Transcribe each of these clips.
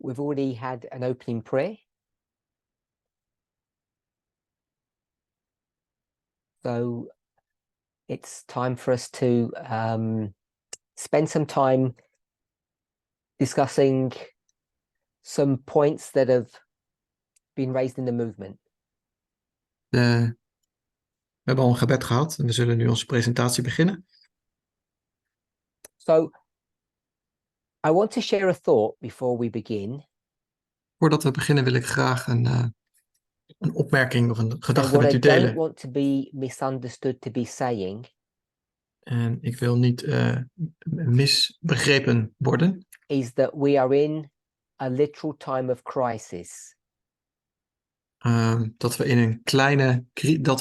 we've already had an opening prayer. So it's time for us to spend some time discussing some points that have been raised in the movement. We hebben al een gebed gehad en we zullen nu onze presentatie beginnen. So I want to share a thought before we begin. Voordat we beginnen wil ik graag een opmerking of een gedachte And what met u I don't delen. want to be misunderstood to be saying En ik wil niet misbegrepen worden. is that we are in a literal time of crisis. Dat we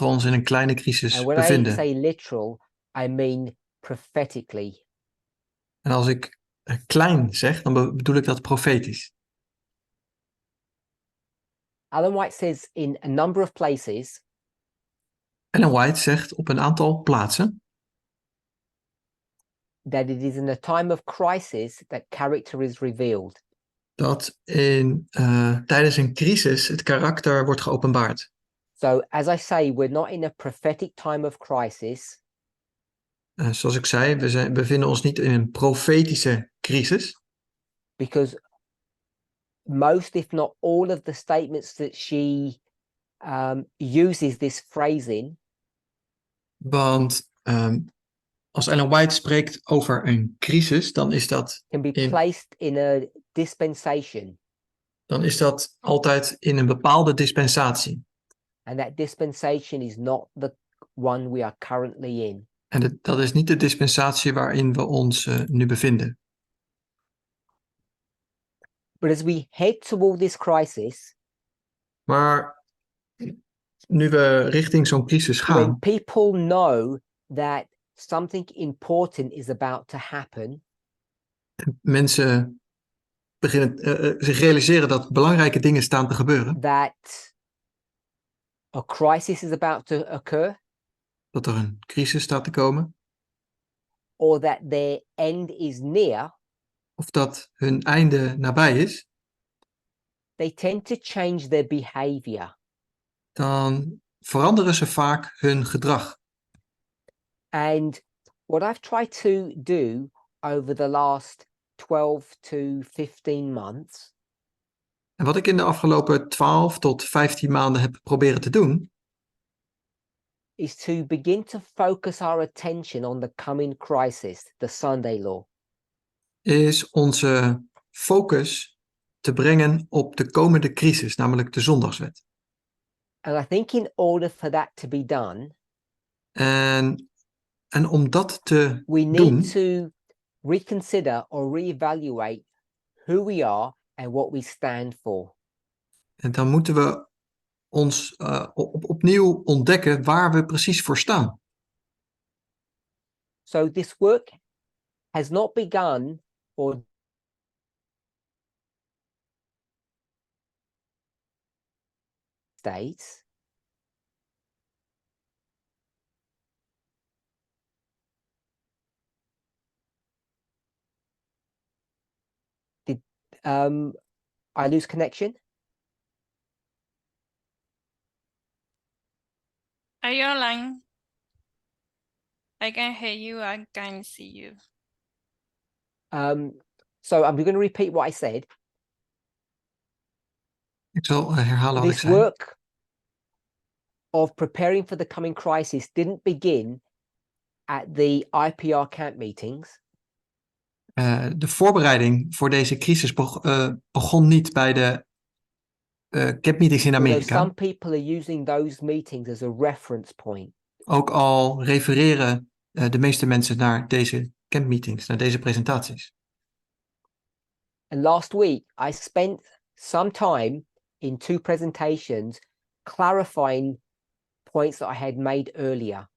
ons in een kleine crisis And when bevinden. I say literal, I mean prophetically. En als ik klein zeg, dan bedoel ik dat profetisch. Ellen White says in a number of places Ellen White zegt op een aantal plaatsen that it is in a time of crisis that character is revealed. dat tijdens een crisis het karakter wordt geopenbaard. So as I say, we're not in a prophetic time of crisis. Zoals ik zei, we bevinden ons niet in een profetische crisis. Because most, if not all of the statements that she uses this phrase in. Want als Ellen White spreekt over een crisis, dan is dat can be placed in a dispensation. Dan is dat altijd in een bepaalde dispensatie. And that dispensation is not the one we are currently in. En dat is niet de dispensatie waarin we ons nu bevinden. But as we head toward this crisis, maar nu we richting zo'n crisis gaan, when people know that something important is about to happen, mensen beginnen zich realiseren dat belangrijke dingen staan te gebeuren. That a crisis is about to occur. Dat er een crisis staat te komen. Or that their end is near. Of dat hun einde nabij is. They tend to change their behavior. Dan veranderen ze vaak hun gedrag. And what I've tried to do over the last 12 to 15 months. En wat ik in de afgelopen 12 tot 15 maanden heb proberen te doen, is to begin to focus our attention on the coming crisis, the Sunday law. Is onze focus te brengen op de komende crisis, namelijk de zondagswet. And I think in order for that to be done, en om dat te we doen, need to reconsider or reevaluate who we are and what we stand for. En dan moeten we ons opnieuw ontdekken waar we precies voor staan. So this work has not begun or states. Did I lose connection? Are you online? I can hear you, I can see you. So I'm going to repeat what I said. Ik zal herhalen wat ik This zei. work of preparing for the coming crisis didn't begin at the IPR camp meetings. De voorbereiding voor deze crisis begon niet bij de camp meetings in Amerika. Some people are using those meetings as a reference point. Ook al refereren de meeste mensen naar deze camp meetings, naar deze presentaties. And last week I spent some time in 2 presentations clarifying points that I had made earlier.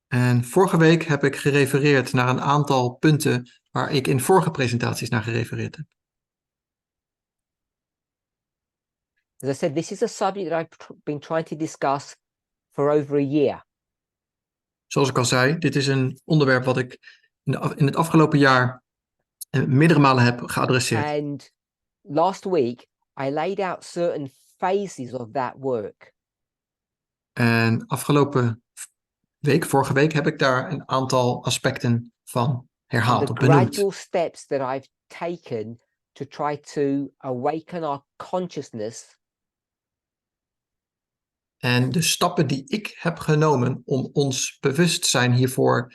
En vorige week heb ik gerefereerd naar een aantal punten waar ik in vorige presentaties naar gerefereerd heb. As I said, this is a subject that I've been trying to discuss for over a year. Zoals ik al zei, dit is een onderwerp wat ik in het afgelopen jaar meerdere malen heb geadresseerd. And last week, I laid out certain phases of that work. En vorige week, heb ik daar een aantal aspecten van And herhaald the of benoemd. gradual steps that I've taken to try to awaken our consciousness En de stappen die ik heb genomen om ons bewustzijn hiervoor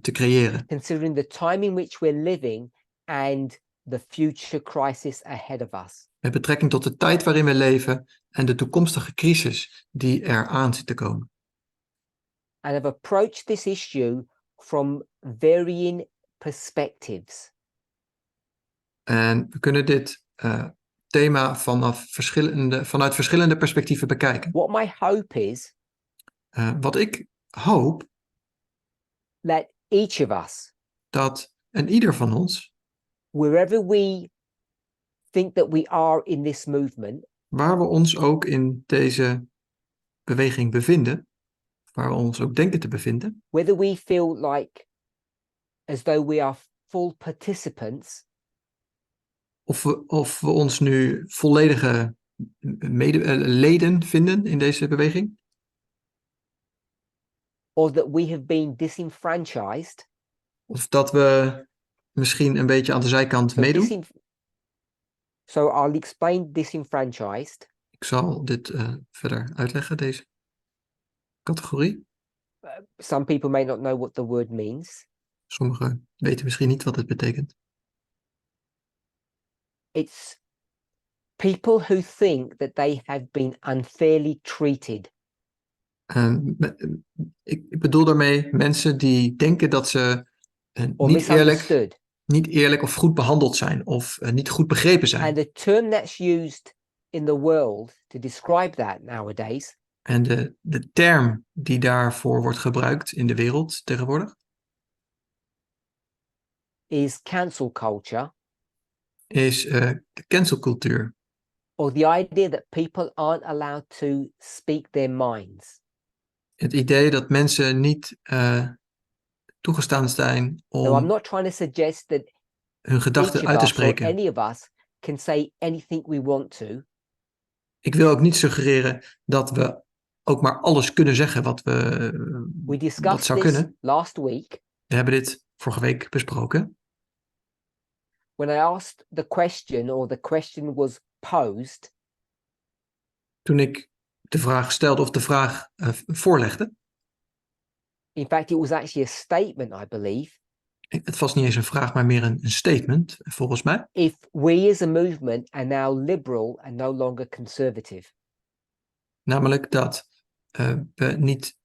te creëren. considering the time in which we're living and the future crisis ahead of us. Met betrekking tot de tijd waarin we leven en de toekomstige crisis die er aan zit te komen. And I've approached this issue from varying perspectives. En we kunnen dit thema vanuit verschillende perspectieven bekijken. What my hope is Wat ik hoop, that each of us, dat ieder van ons, wherever we think that we are in this movement, waar we ons ook in deze beweging bevinden, waar we ons ook denken te bevinden, whether we feel like as though we are full participants, of we ons nu volledige leden vinden in deze beweging, or that we have been disenfranchised. of dat we misschien een beetje aan de zijkant So, meedoen. so I'll explain disenfranchised. Ik zal dit verder uitleggen, deze categorie. Some people may not know what the word means. Sommigen weten misschien niet wat het betekent. It's people who think that they have been unfairly treated. Ik bedoel daarmee mensen die denken dat ze Or niet misunderstood. eerlijk of goed behandeld zijn of niet goed begrepen zijn. And the term that's used in the world to describe that nowadays En de term die daarvoor wordt gebruikt in de wereld tegenwoordig is cancel culture, is de cancelcultuur. or the idea that people aren't allowed to speak their minds. Het idee dat mensen niet toegestaan zijn Now, I'm om not trying to suggest that hun gedachten each uit of te us or spreken. any of us can say anything we want to. Ik wil ook niet suggereren dat we ook maar alles kunnen zeggen wat We discussed zou this kunnen. last week We hebben dit vorige week besproken. when I asked the question, or the question was posed, Toen ik de vraag stelde of de vraag voorlegde. in fact, it was actually a statement, I believe. Het was niet eens een vraag, maar meer een statement, volgens mij. If we as a movement are now liberal and no longer conservative. Namelijk dat we niet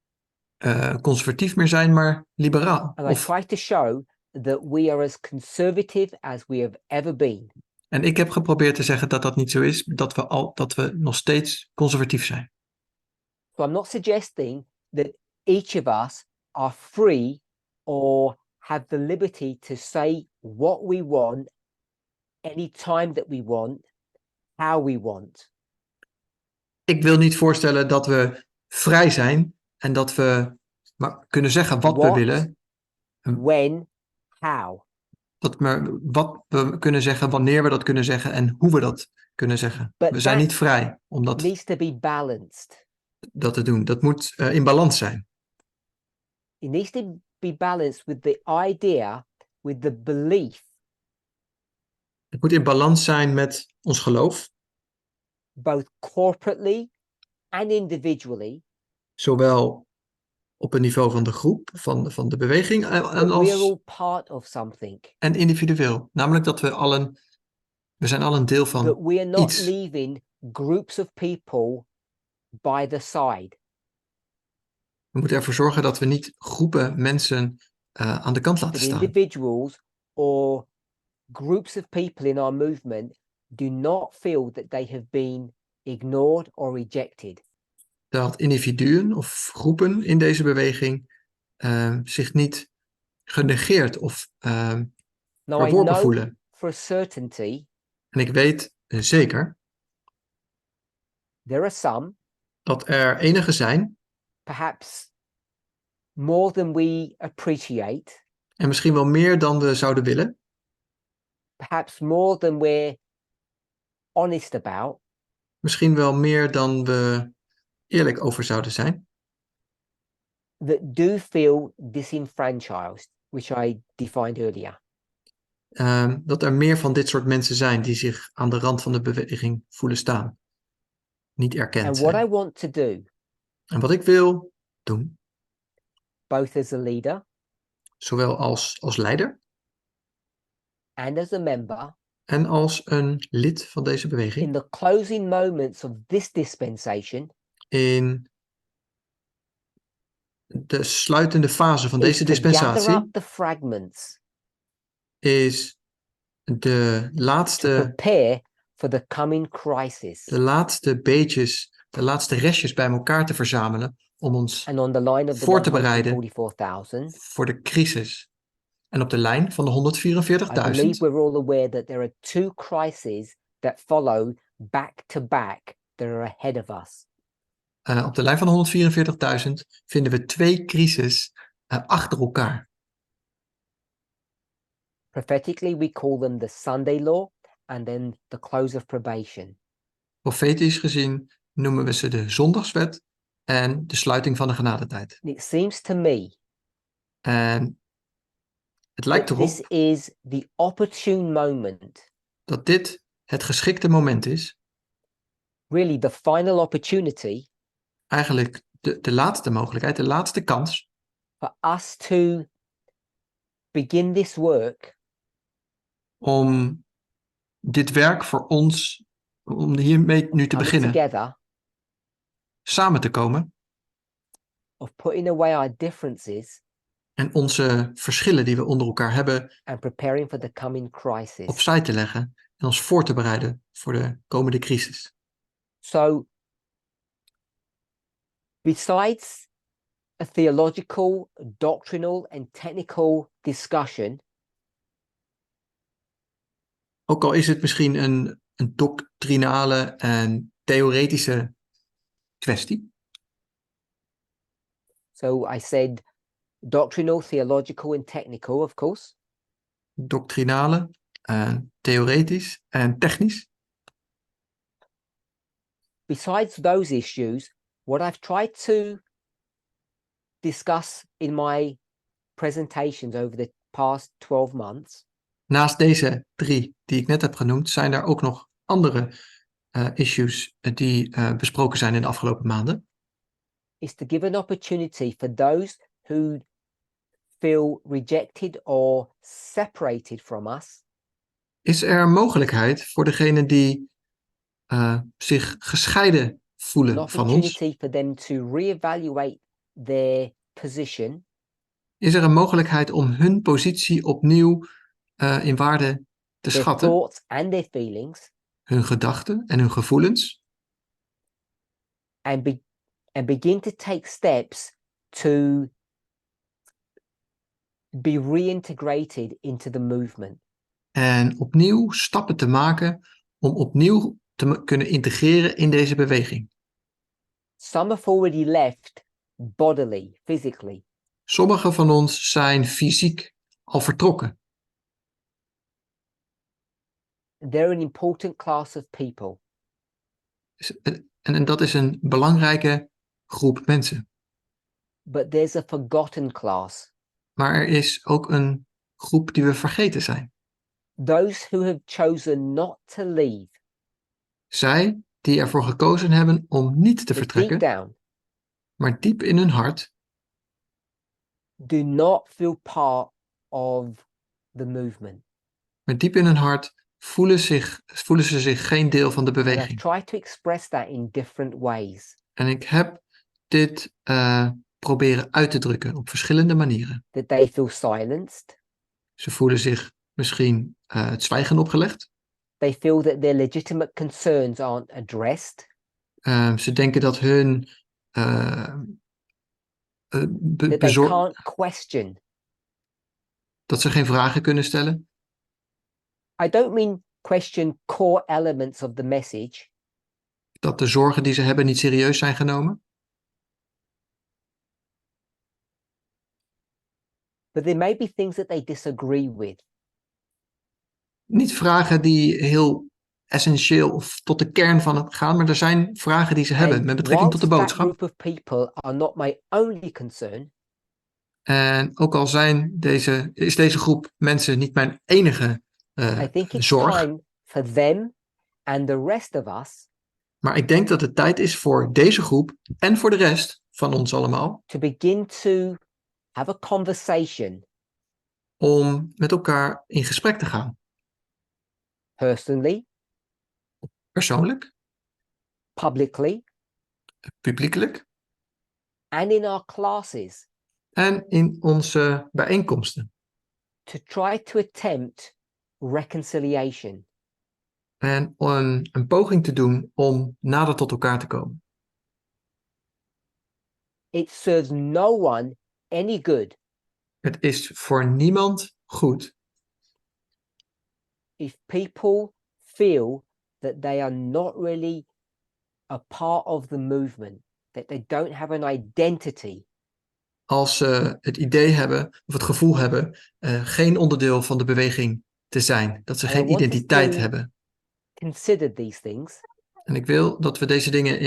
conservatief meer zijn, maar liberaal. And I try to show that we are as conservative as we have ever been. En ik heb geprobeerd te zeggen dat dat niet zo is, dat we nog steeds conservatief zijn. So I'm not suggesting that each of us are free or have the liberty to say what we want, anytime that we want, how we want. Ik wil niet voorstellen dat we vrij zijn en dat we maar kunnen zeggen wat we What, willen. when, how. Wat we kunnen zeggen, wanneer we dat kunnen zeggen en hoe we dat kunnen zeggen. But We zijn that niet vrij om needs to be balanced. dat te doen. Dat moet in balans zijn. It needs to be balanced with the idea, with the belief, Het moet in balans zijn met ons geloof, both corporately and individually, zowel op het niveau van de groep, van de beweging, that we are all en part of something. individueel. Namelijk dat we zijn al een deel That van we are not iets. leaving groups of people by the side. We moeten ervoor zorgen dat we niet groepen mensen aan de kant laten That staan. individuals or groups of people in our movement do not feel that they have been ignored or rejected. Dat individuen of groepen in deze beweging zich niet genegeerd of Now I verworpen know voelen. for a certainty En ik weet zeker there are some, dat er enigen zijn, perhaps more than we appreciate, en misschien wel meer dan we zouden willen, perhaps more than we're honest about, Misschien wel meer dan we eerlijk over zouden zijn. that do feel disenfranchised, which I defined earlier. Dat er meer van dit soort mensen zijn die zich aan de rand van de beweging voelen staan. Niet erkend And what I zijn. want to do, En wat ik wil doen, both as a leader zowel als leider and as a member, en als een lid van deze in beweging, the closing moments of this dispensation, in de sluitende fase van is deze to gather dispensatie, up the fragments, is de to laatste prepare for the coming crisis. de laatste beetjes, de laatste restjes bij elkaar te verzamelen om ons And on the line of the voor te bereiden 144,000, voor de crisis. En op de lijn van de I believe 144.000 we're all aware that there are two crises that follow back to back that are ahead of us. op de lijn van de 144.000 vinden we 2 crises achter elkaar. Prophetically, we call them the Sunday law and then the close of probation. Profetisch gezien noemen we ze de zondagswet en de sluiting van de genadetijd. And it seems to me En het lijkt that erop this is the opportune moment, dat dit het geschikte moment is, really the final opportunity eigenlijk de laatste mogelijkheid, de laatste kans, for us to begin this work om dit werk voor ons, om hiermee nu te coming beginnen, together samen te komen of putting away our differences en onze verschillen die we onder elkaar hebben and preparing for the coming crisis. opzij te leggen en ons voor te bereiden voor de komende crisis. So, besides a theological, doctrinal, and technical discussion, Ook al is het misschien een doctrinale en theoretische kwestie. so I said doctrinal, theological, and technical, of course. Doctrinale, theoretisch en technisch. Besides those issues, what I've tried to discuss in my presentations over the past 12 months Naast deze 3 die ik net heb genoemd, zijn er ook nog andere issues die besproken zijn in de afgelopen maanden. is to give an opportunity for those who feel rejected or separated from us Is er een mogelijkheid voor degenen die zich gescheiden an voelen van ons? opportunity for them to reevaluate their position Is er een mogelijkheid om hun positie opnieuw in waarde te their schatten? thoughts and their feelings Hun gedachten en hun gevoelens? and begin to take steps to be reintegrated into the movement. En opnieuw stappen te maken om opnieuw te kunnen integreren in deze beweging. Some have already left bodily, physically. Sommigen van ons zijn fysiek al vertrokken. They're an important class of people. En dat is een belangrijke groep mensen. But there's a forgotten class. Maar er is ook een groep die we vergeten zijn. Those who have chosen not to leave. Zij die ervoor gekozen hebben om niet te But vertrekken, deep down, maar diep in hun hart do not feel part of the movement. maar diep in hun hart voelen ze zich geen deel van de And I've beweging. tried to express that in different ways. En ik heb dit proberen uit te drukken op verschillende manieren. That they feel silenced. Ze voelen zich misschien het zwijgen opgelegd. They feel that their legitimate concerns aren't addressed. Ze denken dat hun That they can't question. dat ze geen vragen kunnen stellen. I don't mean question core elements of the message, Dat de zorgen die ze hebben niet serieus zijn genomen. but there may be things that they disagree with. Niet vragen die heel essentieel of tot de kern van het gaan, maar er zijn vragen die ze hebben And met betrekking tot de whilst that boodschap. group of people are not my only concern, En ook al is deze groep mensen niet mijn enige I think it's zorg, time for them and the rest of us maar ik denk dat het tijd is voor deze groep en voor de rest van ons allemaal to begin to have a conversation om met elkaar in gesprek te gaan. personally, Persoonlijk, publicly, publiekelijk and in our classes en in onze bijeenkomsten. to try to attempt reconciliation. En een poging te doen om nader tot elkaar te komen. It serves no one any good Het is voor niemand goed if people feel that they are not really a part of the movement, that they don't have an identity. als ze het idee hebben of het gevoel hebben geen onderdeel van de beweging te zijn. Dat ze And I geen want us identiteit to hebben. Consider these things En ik wil dat we deze dingen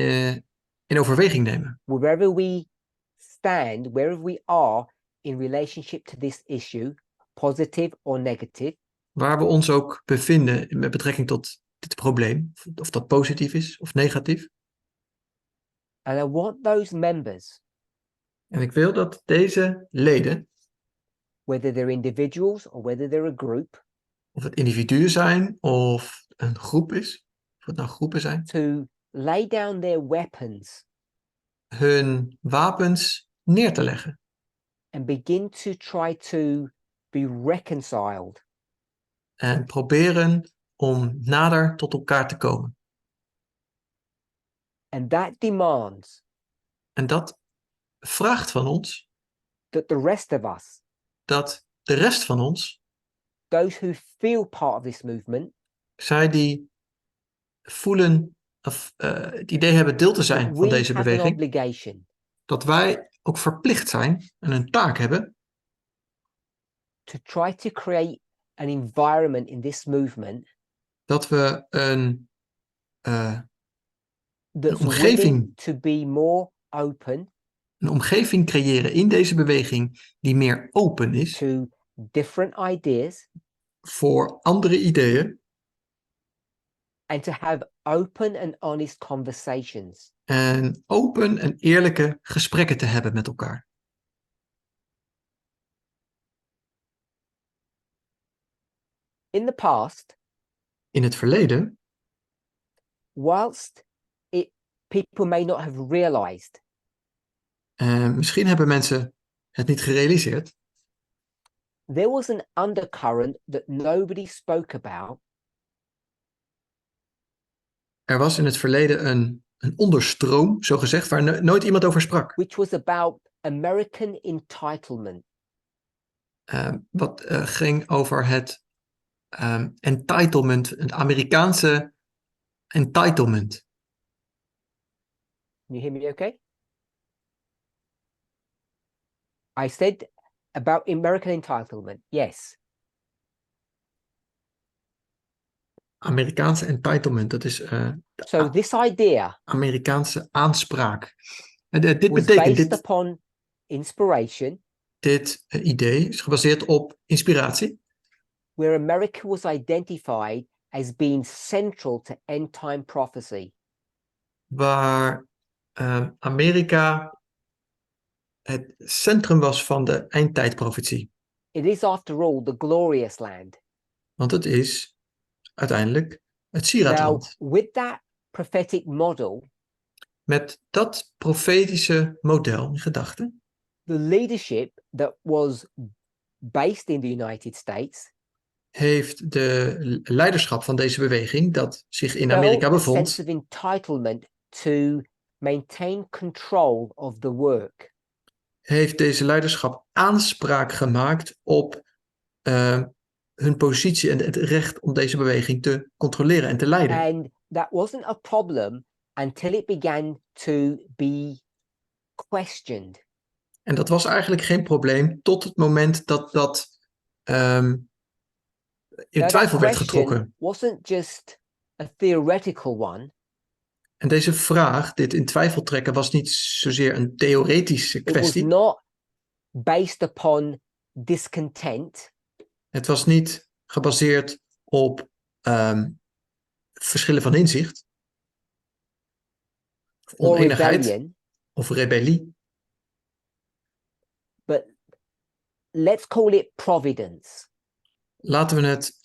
in overweging nemen. wherever we stand, wherever we are in relationship to this issue, positive or negative. Waar we ons ook bevinden met betrekking tot dit probleem. Of dat positief is of negatief. And I want those members, En ik wil dat deze leden, whether they're individuals or whether they're a group, of het individuen zijn of een groep is, of het nou groepen zijn, to lay down their weapons hun wapens neer te leggen. and begin to try to be reconciled. En proberen om nader tot elkaar te komen. And that demands En dat vraagt van ons that the rest of us, dat de rest van ons, those who feel part of this movement, zij die voelen of het idee hebben deel te zijn van we deze have an beweging, obligation dat wij ook verplicht zijn en een taak hebben to try to create an environment in this movement dat we een that's omgeving- willing to be more open omgeving creëren in deze beweging die meer open is to different ideas voor andere ideeën and to have open and honest conversations. en open en eerlijke gesprekken te hebben met elkaar. In the past, In het verleden, whilst people may not have realized, misschien hebben mensen het niet gerealiseerd, there was an undercurrent that nobody spoke about er was in het verleden een onderstroom, zo gezegd, waar nooit iemand over sprak. which was about American entitlement. Wat ging over het entitlement, het Amerikaanse entitlement. Can you hear me okay? I said about American entitlement, yes. Amerikaanse entitlement, dat is So this idea Amerikaanse aanspraak. Dit was betekent, based upon inspiration, dit idee is gebaseerd op inspiratie, where America was identified as being central to end-time prophecy. waar Amerika het centrum was van de eindtijdprofetie. It is, after all, the glorious land. Want het is uiteindelijk het Now, sieraadland. with that prophetic model, Met dat profetische model in gedachten, the leadership that was based in the United States heeft de leiderschap van deze beweging, dat zich in felt Amerika a sense bevond, of entitlement to maintain control of the work. heeft deze leiderschap aanspraak gemaakt op hun positie en het recht om deze beweging te controleren en te leiden. And that wasn't a problem until it began to be questioned. En dat was eigenlijk geen probleem tot het moment dat dat in Now, twijfel that werd question getrokken. wasn't just a theoretical one. En deze vraag, dit in twijfel trekken, was niet zozeer een theoretische It was kwestie. not based upon discontent. Het was niet gebaseerd op verschillen van inzicht, Or oneenigheid rebellion. of rebellie. But let's call it providence. Laten we het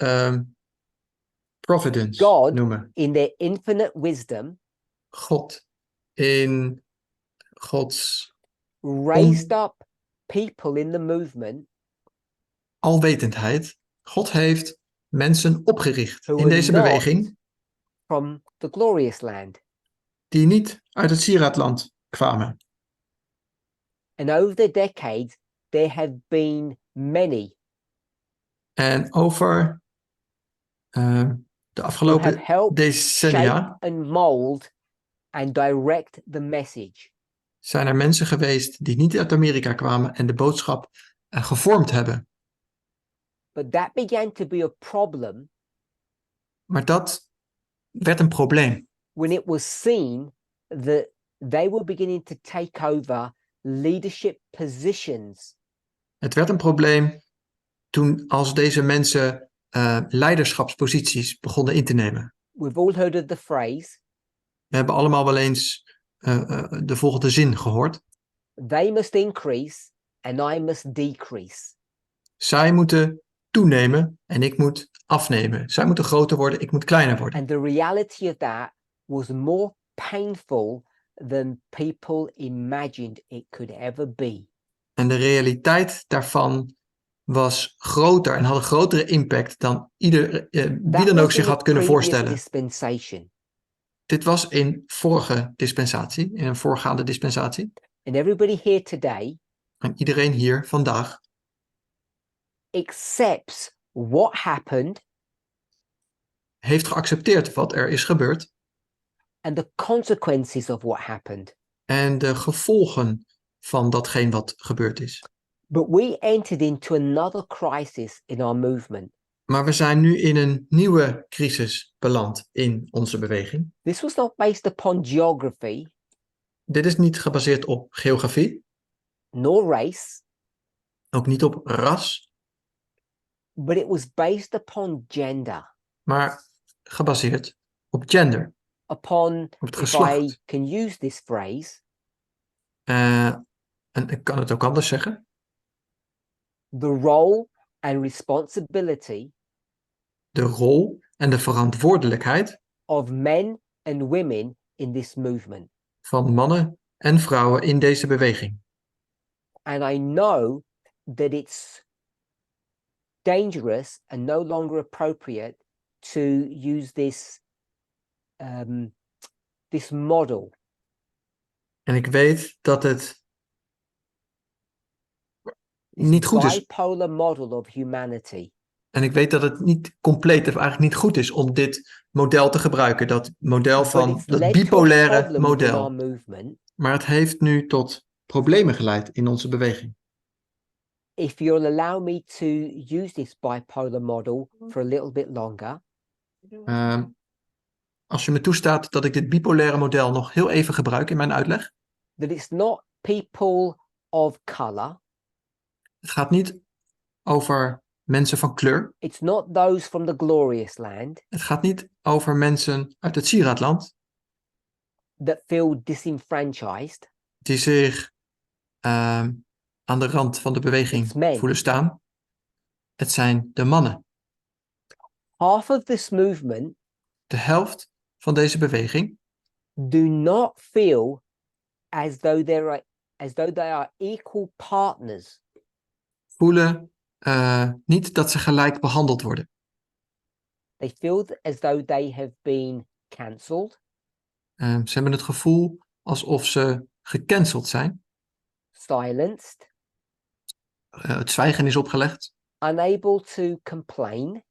providence God, noemen. in their infinite wisdom, God in Gods raised up people in the movement alwetendheid. God heeft mensen opgericht who in were deze not beweging from the glorious land. die niet uit het sieraadland kwamen. And over the decades, there have been many En over de who have afgelopen helped decennia shape and mold and direct the message. zijn er mensen geweest die niet uit Amerika kwamen en de boodschap gevormd hebben. But that began to be a problem Maar dat werd een probleem. when it was seen that they were beginning to take over leadership positions Het werd een probleem toen als deze mensen leiderschapsposities begonnen in te nemen. We've all heard of the phrase, We hebben allemaal wel eens de volgende zin gehoord. they must increase and I must decrease. Zij moeten toenemen en ik moet afnemen. Zij moeten groter worden, ik moet kleiner worden. And the reality of that was more painful than people imagined it could ever be. En de realiteit daarvan was groter en had een grotere impact dan wie That dan ook was zich in had the kunnen previous voorstellen. dispensation. Dit was in vorige dispensatie, in een voorgaande dispensatie. And everybody here today En iedereen hier vandaag accepts what happened heeft geaccepteerd wat er is gebeurd and the consequences of what happened. en de gevolgen van datgene wat gebeurd is. But we entered into another crisis in our movement. Maar we zijn nu in een nieuwe crisis beland in onze beweging. This was not based upon geography, Dit is niet gebaseerd op geografie, nor race, ook niet op ras, but it was based upon gender, maar gebaseerd op gender, upon, op het if geslacht. I can use this phrase, En ik kan het ook anders zeggen. the role and responsibility De rol en de verantwoordelijkheid of men and women in this movement. van mannen en vrouwen in deze beweging. And I know that it's dangerous and no longer appropriate to use this model. En ik weet dat het This niet goed is. bipolar model of humanity. En ik weet dat het niet compleet of eigenlijk niet goed is om dit model te gebruiken. Dat model But van it's dat led to a bipolaire problem within our model. movement. Maar het heeft nu tot problemen geleid in onze beweging. If you'll allow me to use this bipolar model for a little bit longer, Als je me toestaat dat ik dit bipolaire model nog heel even gebruik in mijn uitleg. that it's not people of color, Het gaat niet over mensen van kleur. it's not those from the glorious land Het gaat niet over mensen uit het sieraadland that feel disenfranchised. die zich aan de rand van de beweging It's men. voelen staan. Het zijn de mannen. Half of this movement De helft van deze beweging do not feel as though they are equal partners. voelen niet dat ze gelijk behandeld worden. They feel as though they have been cancelled, Ze hebben het gevoel alsof ze gecanceld zijn. silenced, Het zwijgen is opgelegd. unable to complain,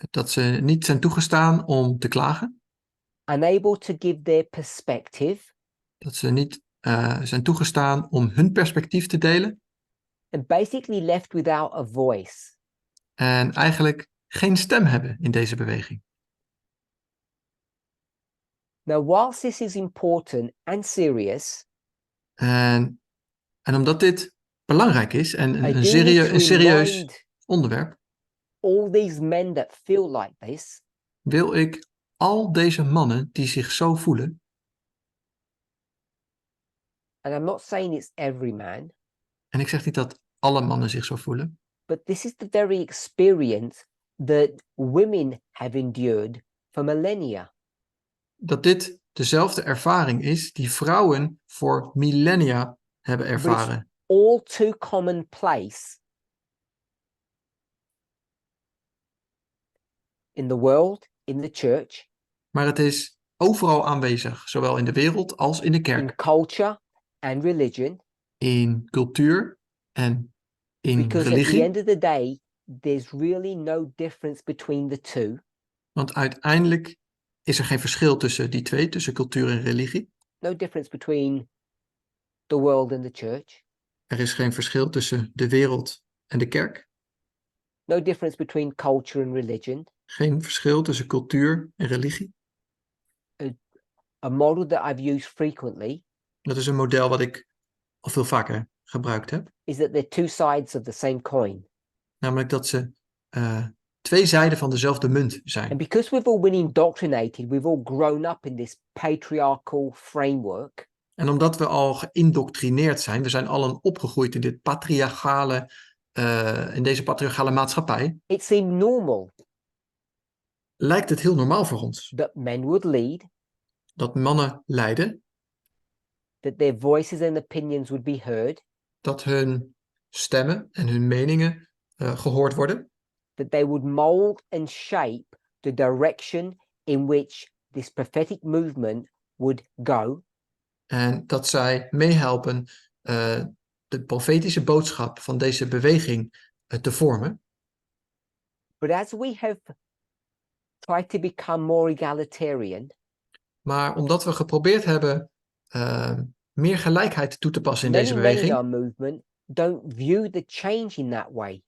Dat ze niet zijn toegestaan om te klagen. unable to give their perspective, Dat ze niet zijn toegestaan om hun perspectief te delen. and basically left without a voice. En eigenlijk geen stem hebben in deze beweging. Now, whilst this is important and serious, En omdat dit belangrijk is en I een do need to serieus remind onderwerp, all these men that feel like this, wil ik al deze mannen die zich zo voelen, and I'm not saying it's every man, en ik zeg niet dat alle mannen zich zo voelen, but this is the very experience that women have endured for millennia. dat dit dezelfde ervaring is die vrouwen voor millennia hebben But it's ervaren. all too commonplace in the world, in the church, Maar het is overal aanwezig, zowel in de wereld als in de in kerk, culture and religion, in cultuur en in because at the religie. end of the day, there's really no difference between the two. Want uiteindelijk is er geen verschil tussen die twee, tussen cultuur en religie. No difference between the world and the church. Er is geen verschil tussen de wereld en de kerk. No difference between culture and religion. Geen verschil tussen cultuur en religie. A model that I've used frequently Dat is een model wat ik al veel vaker gebruikt heb. is that they're two sides of the same coin. Namelijk dat ze twee zijden van dezelfde munt And zijn. because we've all been indoctrinated, we've all grown up in this patriarchal framework, En omdat we al geïndoctrineerd zijn, we zijn allen opgegroeid in in deze patriarchale maatschappij, it seemed normal lijkt het heel normaal voor ons that men would lead, dat mannen leiden, that their voices and opinions would be heard, dat hun stemmen en hun meningen gehoord worden, that they would mold and shape the direction in which this prophetic movement would go. en dat zij meehelpen de profetische boodschap van deze beweging te vormen. But as we have tried to become more egalitarian, Maar omdat we geprobeerd hebben meer gelijkheid toe te passen in many deze men in beweging, our movement don't view the change in that way.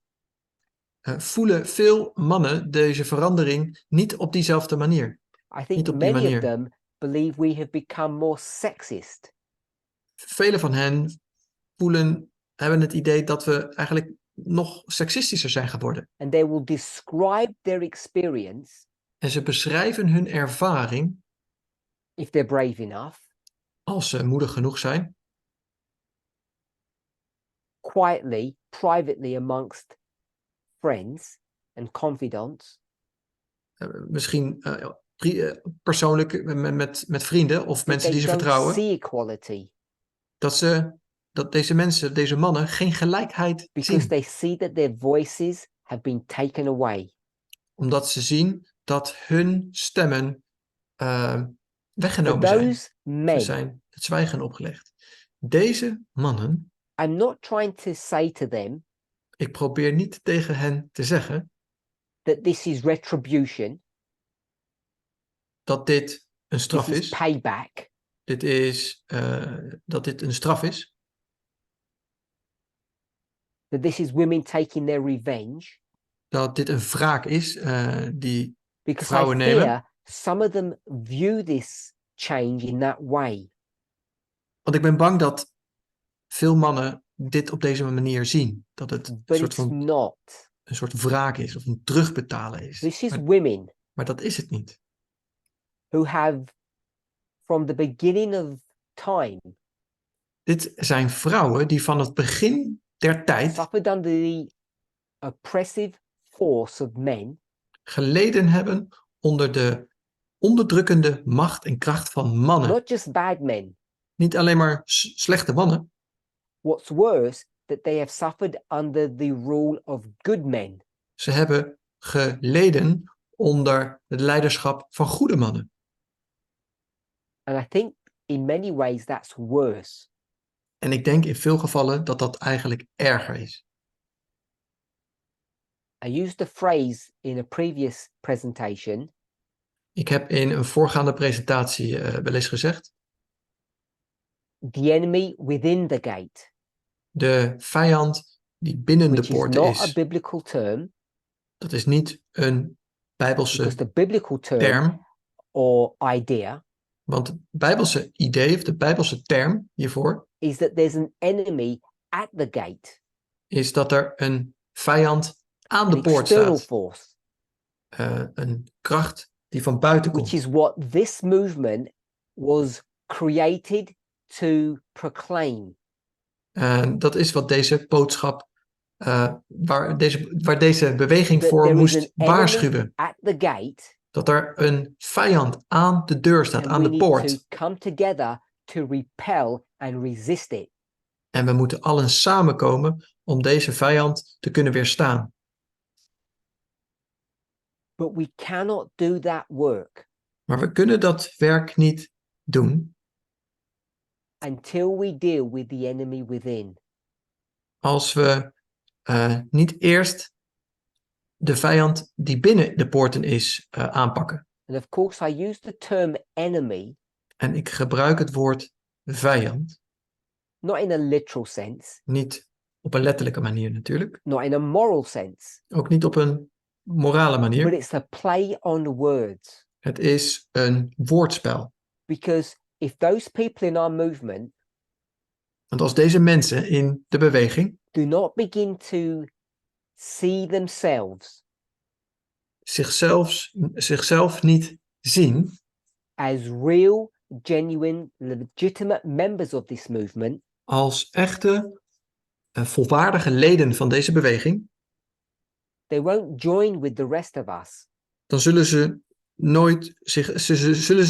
voelen veel mannen deze verandering niet op diezelfde manier. I think Niet op die many of manier. them believe we have become more sexist. Velen van hen hebben het idee dat we eigenlijk nog seksistischer zijn geworden. And they will describe their experience, En ze beschrijven hun ervaring, if they're brave enough, als ze moedig genoeg zijn, quietly, privately amongst friends and confidants, misschien persoonlijk met vrienden of that mensen die they ze don't vertrouwen, see equality dat deze mannen geen gelijkheid because zien. they see that their voices have been taken away. Omdat ze zien dat hun stemmen For weggenomen zijn. those Ze men, zijn het zwijgen opgelegd. Deze mannen, I'm not trying to say to them ik probeer niet tegen hen te zeggen that this is retribution, dat dit een straf this is is. payback. Dat dit een straf is. That this is women taking their revenge. Dat dit een wraak is die Because vrouwen I nemen. fear some of them view this change in that way. Want ik ben bang dat veel mannen dit op deze manier zien. Dat het But it's not. een soort wraak is of een terugbetalen is. This is women Maar dat is het niet. who have, from the beginning of time, Dit zijn vrouwen die van het begin der tijd suffered under the oppressive force of men, geleden hebben onder de onderdrukkende macht en kracht van mannen. not just bad men. Niet alleen maar slechte mannen. What's worse, that they have suffered under the rule of good men. Ze hebben geleden onder het leiderschap van goede mannen. And I think in many ways that's worse. En ik denk in veel gevallen dat dat eigenlijk erger is. I used the phrase in a previous presentation, Ik heb in een voorgaande presentatie wel eens gezegd, the enemy within the gate, de vijand die binnen de which is poort not a is. biblical term, Dat is niet een because bijbelse the biblical term term, or idea Want het Bijbelse idee, of de Bijbelse term hiervoor, is that there's an enemy at the gate, is dat er een vijand aan an de poort external staat. force, Een kracht die van buiten which komt. is what this movement was created to proclaim. Dat is wat deze boodschap, waar deze beweging That voor there is an moest enemy waarschuwen. at the gate, Dat er een vijand aan de deur staat, and aan we de need poort. to come together to repel and resist it. En we moeten allen samenkomen om deze vijand te kunnen weerstaan. But we cannot do that work Maar we kunnen dat werk niet doen until we deal with the enemy within. als we niet eerst de vijand die binnen de poorten is aanpakken. And of course, I use the term enemy En ik gebruik het woord vijand, not in a literal sense, niet op een letterlijke manier natuurlijk, not in a moral sense, ook niet op een morale but manier. it's a play on words. Het is een woordspel. Because if those people in our movement Want als deze mensen in de beweging do not begin to see themselves zichzelf niet zien as real, genuine, legitimate members of this movement, als echte, volwaardige leden van deze beweging, they won't join with the rest of us dan zullen ze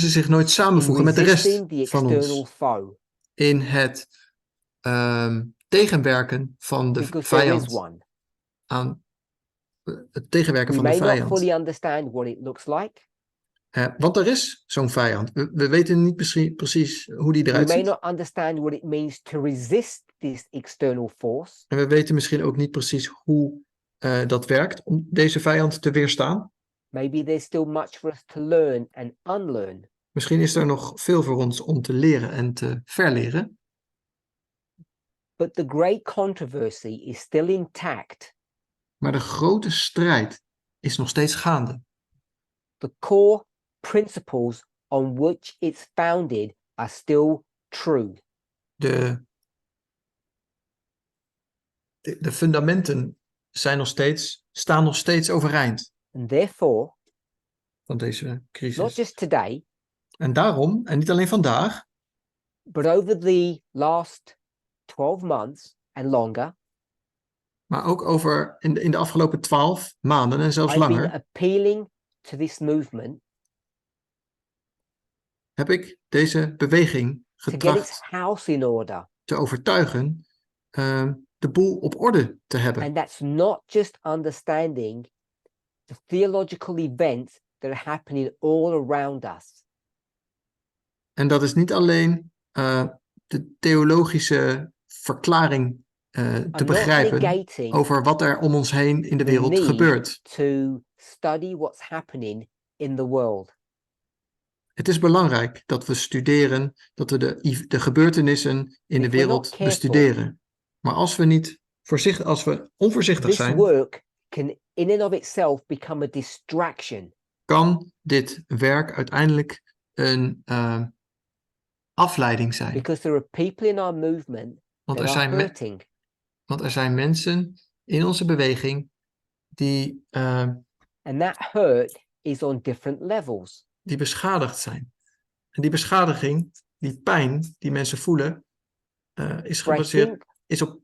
zich nooit in samenvoegen met de resisting rest the van external ons foe. in het tegenwerken van de Because there is vijand, one. aan het tegenwerken We van de may not vijand. fully understand what it looks like. Want er is zo'n vijand. We weten niet precies hoe die We eruit may ziet. not understand what it means to resist this external force. En we weten misschien ook niet precies hoe dat werkt om deze vijand te weerstaan. Maybe there's still much for us to learn and unlearn. Misschien is er nog veel voor ons om te leren en te verleren. But the great controversy is still intact. Maar de grote strijd is nog steeds gaande. The core principles on which it's founded are still true. De fundamenten staan nog steeds overeind And therefore, van deze not crisis. just today, En daarom, en niet alleen vandaag, but over the last 12 months and longer, maar ook in de afgelopen 12 maanden en zelfs I've been langer, appealing to this movement heb ik deze beweging to get its getracht house in order. te overtuigen de boel op orde te hebben. And that's not just understanding the theological events that are happening all around us. En dat is niet alleen de theologische verklaring te I'm begrijpen not negating over wat er om ons heen in de the wereld need gebeurt. to study what's happening in the world. Het is belangrijk dat we studeren, dat we de gebeurtenissen in de If we're not wereld careful, bestuderen. Maar als we onvoorzichtig This zijn, work can in and of itself become a distraction. kan dit werk uiteindelijk een afleiding zijn. Because there are people in our movement Want that er are zijn, hurting. want er zijn mensen in onze beweging die And that hurt is on different levels. beschadigd zijn. En die beschadiging, die pijn die mensen voelen, is But I gebaseerd, think is te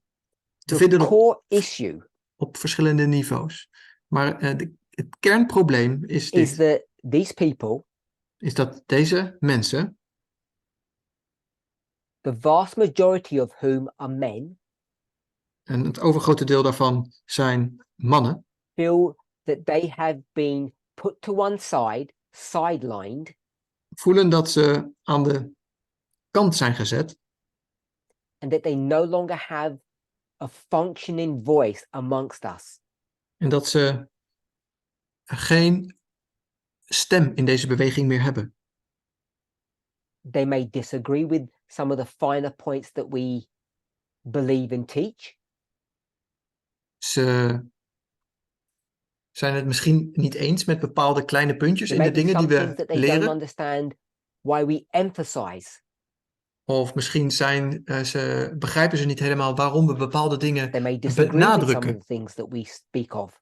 the vinden core issue op verschillende niveaus. Maar het kernprobleem is is dit, that these people, is dat deze mensen, the vast majority of whom are men, en het overgrote deel daarvan zijn mannen, feel that they have been put to one side, sidelined, voelen dat ze aan de kant zijn gezet and that they no longer have a functioning voice amongst us. en dat ze geen stem in deze beweging meer hebben. They may disagree with some of the finer points that we believe and teach. Ze zijn het misschien niet eens met bepaalde kleine puntjes There in de may be dingen die some things we that they don't leren. understand why we emphasize. Of misschien begrijpen ze niet helemaal waarom we bepaalde dingen They may disagree with some of benadrukken. the things that we speak of.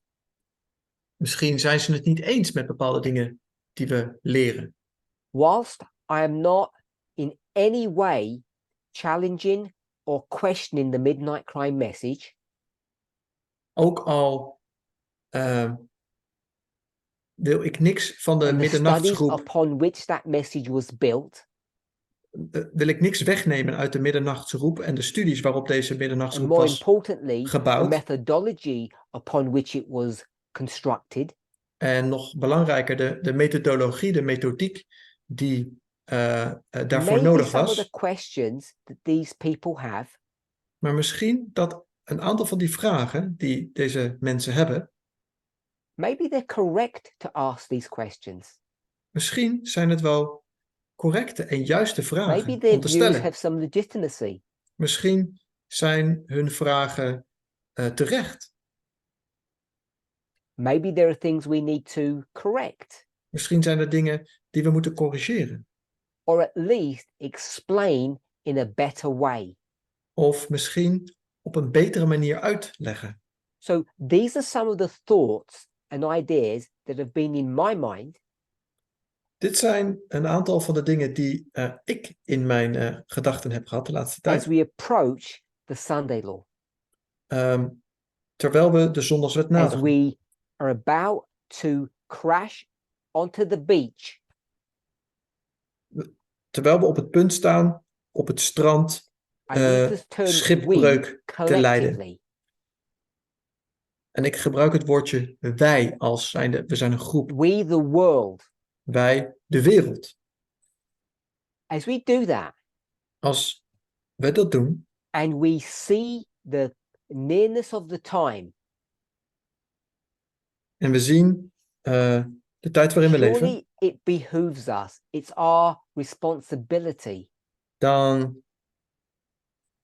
Misschien zijn ze het niet eens met bepaalde dingen die we leren. Whilst I am not in any way challenging or questioning the midnight cry message, Ook al wil ik niks van de and the studies middernachtsgroep, upon which that message was built, wil ik niks wegnemen uit de middernachtsgroep en de studies waarop deze and middernachtsgroep more was importantly, the gebouwd. methodology upon which it was constructed, En nog belangrijker, de methodologie, de methodiek die daarvoor maybe nodig some of the was. questions that these people have Maar misschien dat een aantal van die vragen die deze mensen hebben, maybe they're correct to ask these questions. misschien zijn het wel correcte en juiste Maybe vragen their om te views stellen. have some legitimacy. Misschien zijn hun vragen terecht. Maybe there are things we need to correct, Misschien zijn er dingen die we moeten corrigeren. or at least explain in a better way. Of misschien op een betere manier uitleggen. So these are some of the thoughts and ideas that have been in my mind Dit zijn een aantal van de dingen die ik in mijn gedachten heb gehad de laatste tijd. as we approach the Sunday law, Terwijl we de zondagswet as naderen. we are about to crash onto the beach Terwijl we op het punt staan op het strand I need to turn schipbreuk we te lijden. collectively En ik gebruik het woordje wij als zijnde, we zijn een groep. we the world. Wij, de wereld. As we do that Als we dat doen and we see the nearness of the time, en we zien de tijd waarin we leven, surely it behooves us, it's our responsibility dan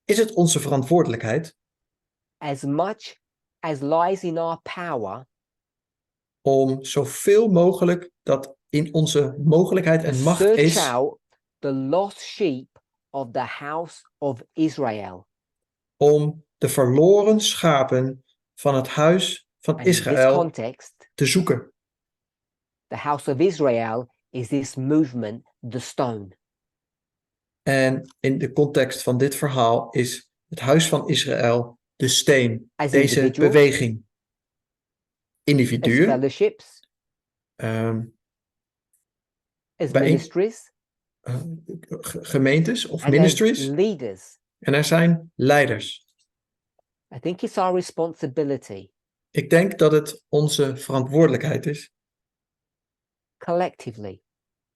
is het onze verantwoordelijkheid as much as lies in our power om zoveel mogelijk dat in onze mogelijkheid to en macht search is out the lost sheep of the house of Israel. om de verloren schapen van het huis van And in this Israël context, te zoeken. the house of Israel is this movement, the stone. En in de context van dit verhaal is het huis van Israël de steen, As deze individuals, beweging. as Individuen, fellowships, as bijeen- ministries, gemeentes of and ministries. as leaders. En er zijn leiders. I think it's our responsibility Ik denk dat het onze verantwoordelijkheid is collectively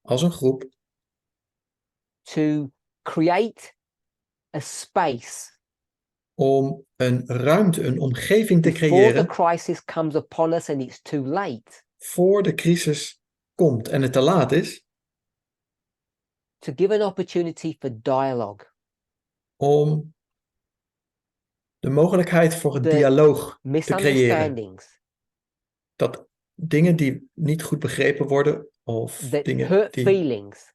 als een groep to create a space om een ruimte, een omgeving te before creëren the crisis comes upon us and it's too late, voor de crisis komt en het te laat is, to give an opportunity for dialogue, om de mogelijkheid voor een De dialoog te creëren. misunderstandings, Dat dingen die niet goed begrepen worden of the dingen hurt die feelings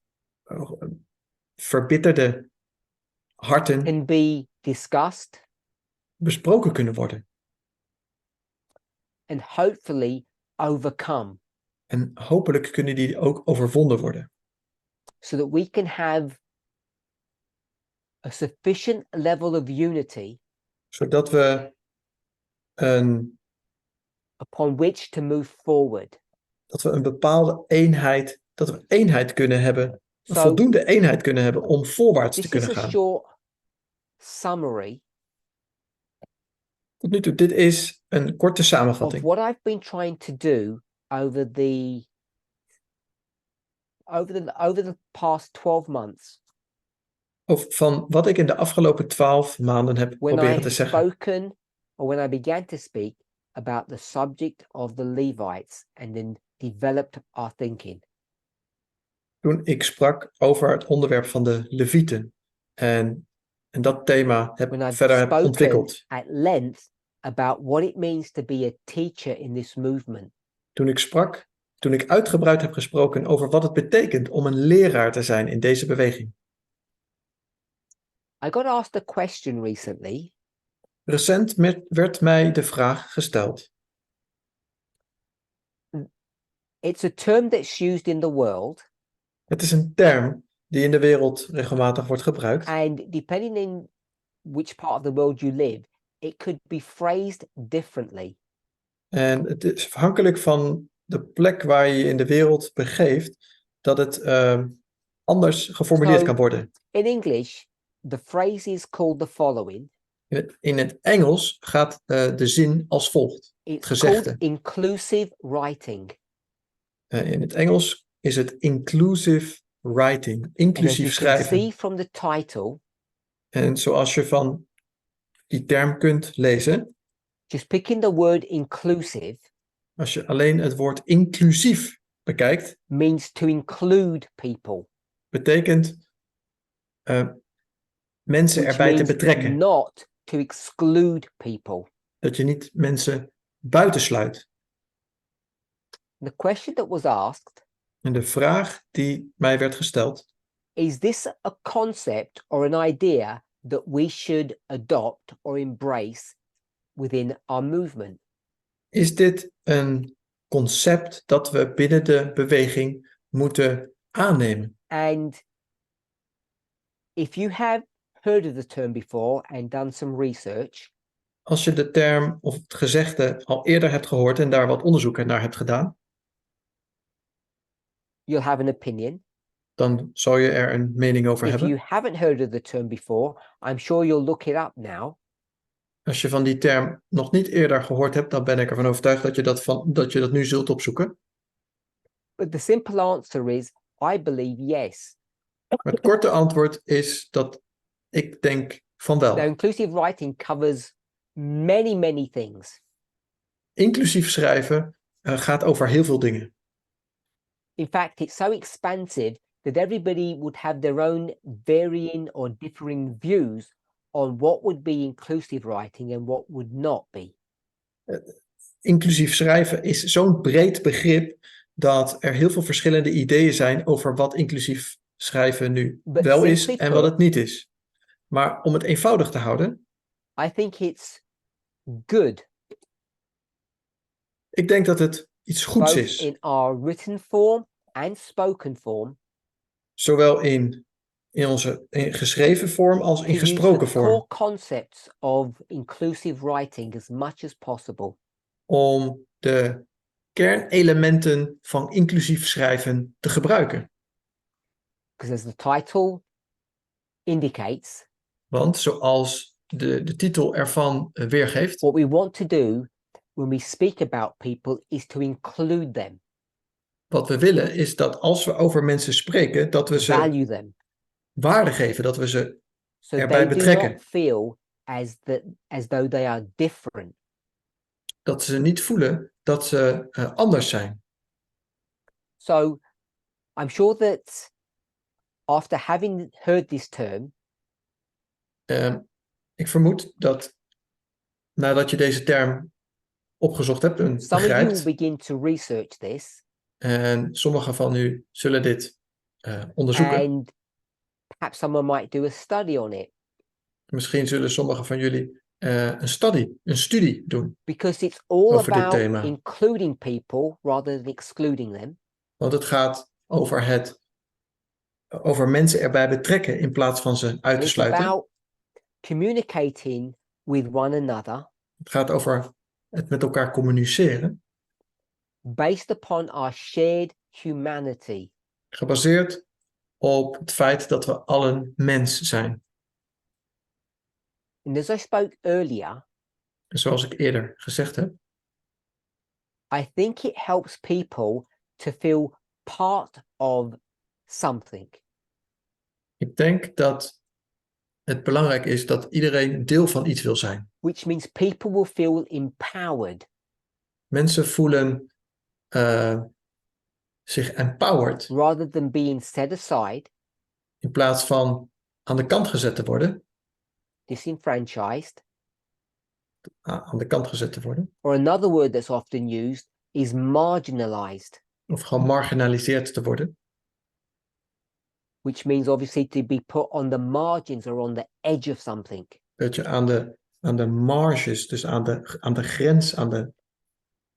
verbitterde harten can be discussed besproken kunnen worden. and hopefully overcome En hopelijk kunnen die ook overwonnen worden. so that we can have a sufficient level of unity Zodat we upon which to move forward. een bepaalde eenheid, dat we eenheid kunnen hebben, een So, voldoende eenheid kunnen hebben om voorwaarts te this is kunnen a gaan. short summary Tot nu toe, dit is een korte of samenvatting what I've been trying to do over the past 12 months van wat ik in de afgelopen 12 maanden heb when I proberen te have zeggen. spoken or when I began to speak about the subject of the Levites and then developed our thinking. Toen ik sprak over het onderwerp van de Levieten en dat thema When I've verder heb spoken ontwikkeld. at length about what it means to be a teacher in this movement. Toen toen ik uitgebreid heb gesproken over wat het betekent om een leraar te zijn in deze beweging. I got asked a question recently. Recent werd mij de vraag gesteld. It's a term that's used in the world, Het is een term die in de wereld regelmatig wordt gebruikt. and depending on which part of the world you live, it could be phrased differently. En het is afhankelijk van de plek waar je je in de wereld begeeft, dat het anders geformuleerd kan worden. In English, the phrase is called the following. In het Engels gaat de zin als volgt. It's gezegde. called inclusive writing. In het Engels is het inclusive writing, And as inclusief you can schrijven. see from the title, En zoals je van die term kunt lezen, just picking the word inclusive als je alleen het woord inclusief bekijkt, means to include people. betekent mensen Which erbij te means betrekken. not to exclude people. Dat je niet mensen buitensluit. The question that was asked, En de vraag die mij werd gesteld, is this a concept or an idea that we should adopt or embrace within our movement? is dit een concept dat we binnen de beweging moeten aannemen? And if you have heard of the term before and done some research, Als je de term of het gezegde al eerder hebt gehoord en daar wat onderzoek naar hebt gedaan, you'll have an opinion. dan zal je er een mening over If hebben. you haven't heard of the term before, I'm sure you'll look it up now. Als je van die term nog niet eerder gehoord hebt, dan ben ik ervan overtuigd dat je dat nu zult opzoeken. But the simple answer is, I believe yes. Maar het korte antwoord is dat ik denk van Now, wel. inclusive writing covers many, many things. Inclusief schrijven gaat over heel veel dingen. In fact, it's so expansive that everybody would have their own varying or differing views on what would be inclusive writing and what would not be. Inclusief schrijven is zo'n breed begrip dat er heel veel verschillende ideeën zijn over wat inclusief schrijven nu But wel is simply en wat put, het niet is. Maar om het eenvoudig te houden, I think it's good, ik denk dat het iets goeds both is. in our written form and spoken form, Zowel in onze geschreven vorm als to in use gesproken the vorm. core concepts of inclusive writing as much as possible. Om de kernelementen van inclusief schrijven te gebruiken. Because as the title indicates, Want zoals de titel ervan weergeeft, what we want to do when we speak about people is to include them, wat we willen is dat als we over mensen spreken, dat we ze value them, waarde geven, dat we ze so erbij they do betrekken. not feel as though they are different. Dat ze niet voelen dat ze anders zijn. So I'm sure that after having heard this term, Ik vermoed dat nadat je deze term opgezocht hebt en some of you will begrijpt, begin to research this, en sommigen van u zullen dit onderzoeken. and perhaps someone might do a study on it, Misschien zullen sommigen van jullie een studie doen. because it's all Over dit about thema. including people rather than excluding them. Want het gaat over mensen erbij betrekken in plaats van ze uit And te it's sluiten. about communicating with one another Het gaat over het met elkaar communiceren, based upon our shared humanity. gebaseerd op het feit dat we allen mens zijn. And as I spoke earlier, En zoals ik eerder gezegd heb, I think it helps people to feel part of something. ik denk dat het belangrijk is dat iedereen deel van iets wil zijn. Which means people will feel empowered Mensen voelen zich empowered rather than being set aside, in plaats van aan de kant gezet te worden. disenfranchised, Aan de kant gezet te worden. or another word that's often used is marginalized. of gemarginaliseerd te worden. which means obviously to be put on the margins or on the edge of something. Dat je aan de marges, dus aan de grens, aan de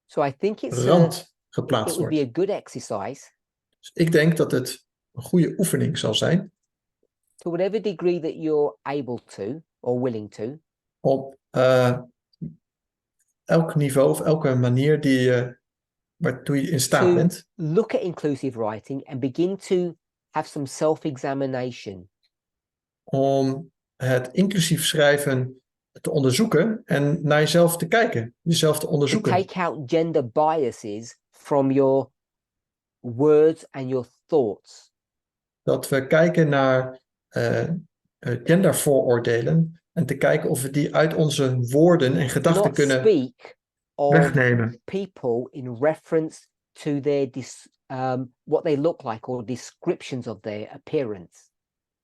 So I think it rand geplaatst would be wordt. a good exercise Dus ik denk dat het een goede oefening zal zijn to whatever degree that you're able to or willing to. op elk niveau of elke manier waartoe je in staat To bent. look at inclusive writing and begin to have some self-examination. Om het inclusief schrijven te onderzoeken en naar jezelf te kijken. Jezelf te To onderzoeken. take out gender biases from your words and your thoughts. Dat we kijken naar gendervooroordelen en te kijken of we die uit onze woorden en gedachten Not kunnen speak of wegnemen. people in reference to their what they look like or descriptions of their appearance.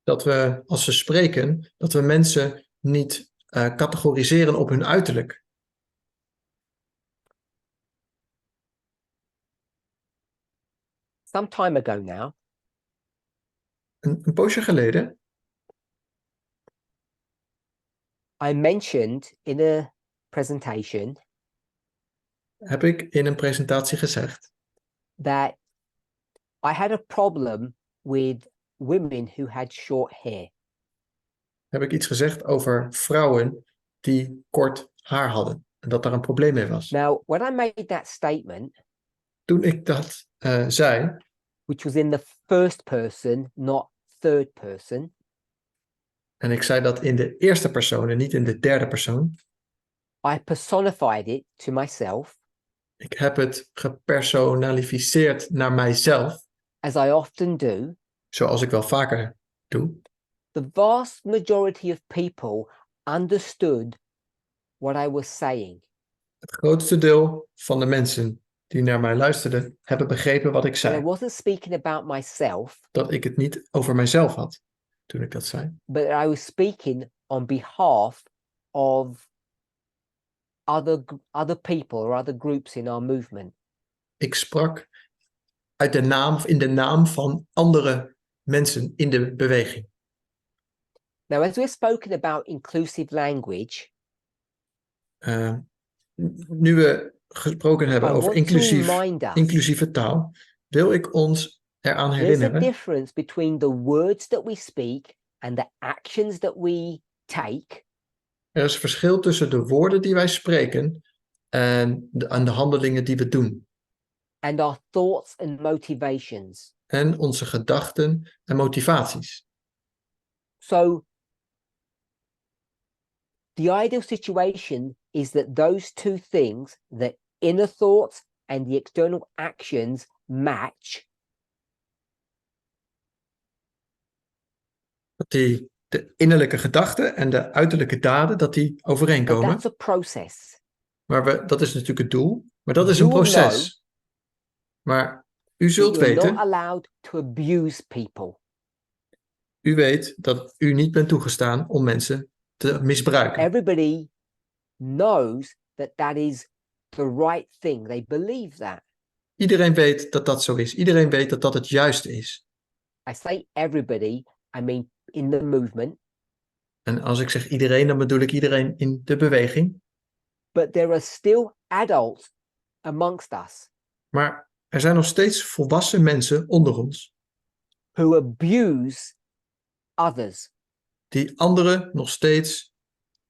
Dat we, als we spreken, dat we mensen niet categoriseren op hun uiterlijk. Some time ago now, Een poosje geleden I mentioned in a presentation heb ik in een presentatie gezegd that I had a problem with women who had short hair. heb ik iets gezegd over vrouwen die kort haar hadden. En dat daar een probleem mee was. Now, when I made that statement, Toen ik dat zei, which was in the first person, not third person, en ik zei dat in de eerste persoon en niet in de derde persoon. I personified it to myself, Ik heb het gepersonalificeerd naar mijzelf, as I often do. zoals ik wel vaker doe. The vast majority of people understood what I was saying. Het grootste deel van de mensen die naar mij luisterden, hebben begrepen wat ik And I zei. wasn't speaking about myself, Dat ik het niet over mijzelf had, toen ik dat zei. but I was speaking on behalf of other people or other groups in our movement. Ik sprak uit de naam, of in de naam van andere mensen in de beweging. Now, as we've spoken about inclusive language, Nu we gesproken hebben I over want to remind us inclusieve taal, wil ik ons eraan there's a herinneren. difference between the words that we speak and the actions that we take. Er is verschil tussen de woorden die wij spreken en de handelingen die we doen. And our thoughts and motivations. En onze gedachten en motivaties. So the ideal situation is that those two things, the inner thoughts and the external actions, match. Dat de innerlijke gedachten en de uiterlijke daden, dat die But overeenkomen. that's a process. Maar dat is natuurlijk het doel. Maar dat is You een will proces. Maar u zult You're not weten, allowed to abuse people. u weet dat u niet bent toegestaan om mensen te misbruiken. Everybody knows that that is the right thing. They believe that. Iedereen weet dat dat zo is. Iedereen weet dat dat het juiste is. I say everybody, I mean in the movement. En als ik zeg iedereen, dan bedoel ik iedereen in de beweging. But there are still adults amongst us Maar er zijn nog steeds volwassen mensen onder ons. who abuse others. Die anderen nog steeds...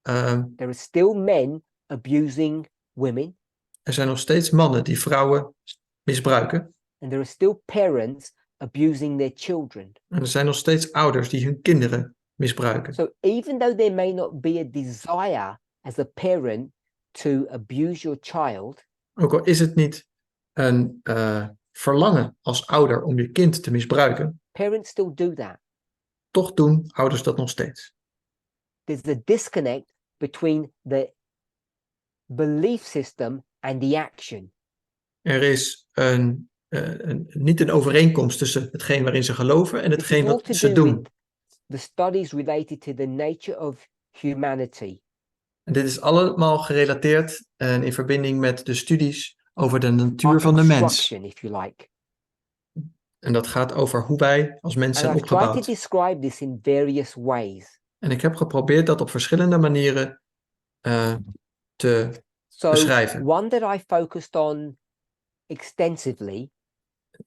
There are still men abusing women. Er zijn nog steeds mannen die vrouwen misbruiken. And there are still parents abusing their children. En er zijn nog steeds ouders die hun kinderen misbruiken. So even though there may not be a desire as a parent to abuse your child, Ook al is het niet een verlangen als ouder om je kind te misbruiken, parents still do that. toch doen ouders dat nog steeds. There's a disconnect between the belief system and the action. Er is niet een overeenkomst tussen hetgeen waarin ze geloven en This is hetgeen all wat to ze do doen. with the studies related to the nature of humanity. En dit is allemaal gerelateerd en in verbinding met de studies over de Our natuur van de mens. construction, if you like. En dat gaat over hoe wij als mens And zijn I've tried to opgebouwd. describe this in various ways. En ik heb geprobeerd dat op verschillende manieren te So beschrijven. one that I focused on extensively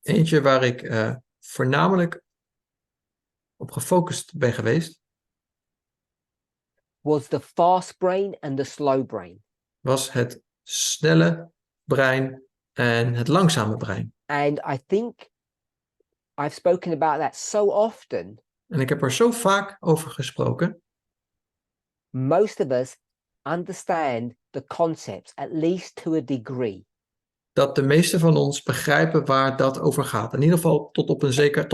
Eentje waar ik voornamelijk op gefocust ben geweest, was the fast brain and the slow brain. was het snelle brein en het langzame brein. And I think I've spoken about that so often. En ik heb er zo vaak over gesproken. Most of us understand the concepts, at least to a degree. Dat de meeste van ons begrijpen waar dat over gaat. In ieder geval tot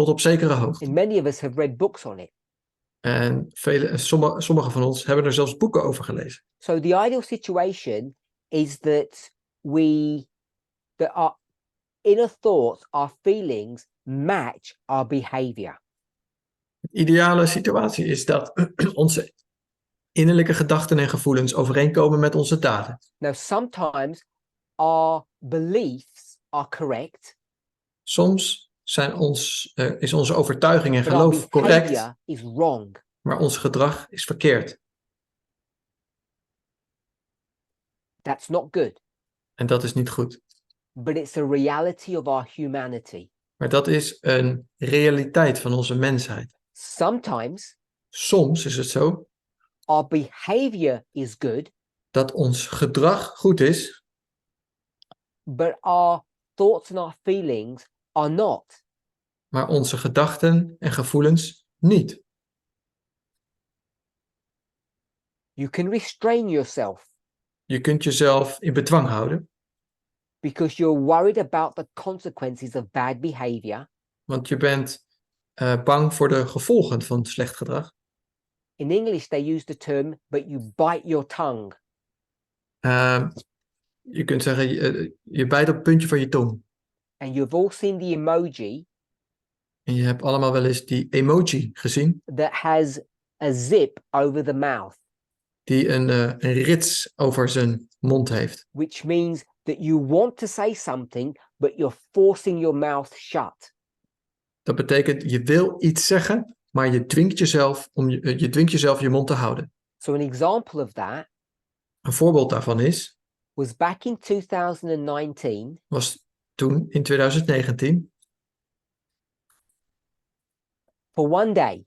op zekere hoogte. And many of us have read books on it. En sommige van ons hebben er zelfs boeken over gelezen. So the ideal situation is that our inner thoughts, our feelings match our behavior. De ideale situatie is dat onze innerlijke gedachten en gevoelens overeenkomen met onze daden. Now, sometimes our beliefs are correct, Soms is onze overtuiging en but our geloof correct, behavior is wrong. maar ons gedrag is verkeerd. That's not good, En dat is niet goed. but it's a reality of our humanity. Maar dat is een realiteit van onze mensheid. Sometimes Soms is het zo our behavior is good, dat ons gedrag goed is, but our thoughts and our feelings are not. maar onze gedachten en gevoelens niet. You can restrain yourself Je kunt jezelf in bedwang houden, because you're worried about the consequences of bad behavior. want je bent bang voor de gevolgen van slecht gedrag. In English, they use the term, but you bite your tongue. Je kunt zeggen, je bijt op het puntje van je tong. And you've all seen the emoji En je hebt allemaal wel eens die emoji gezien, that has a zip over the mouth, die een rits over zijn mond heeft. which means that you want to say something, but you're forcing your mouth shut. Dat betekent, je wil iets zeggen, maar je dwingt jezelf je mond te houden. So an example of that Een voorbeeld daarvan was back in 2019. was toen in 2019, For one day,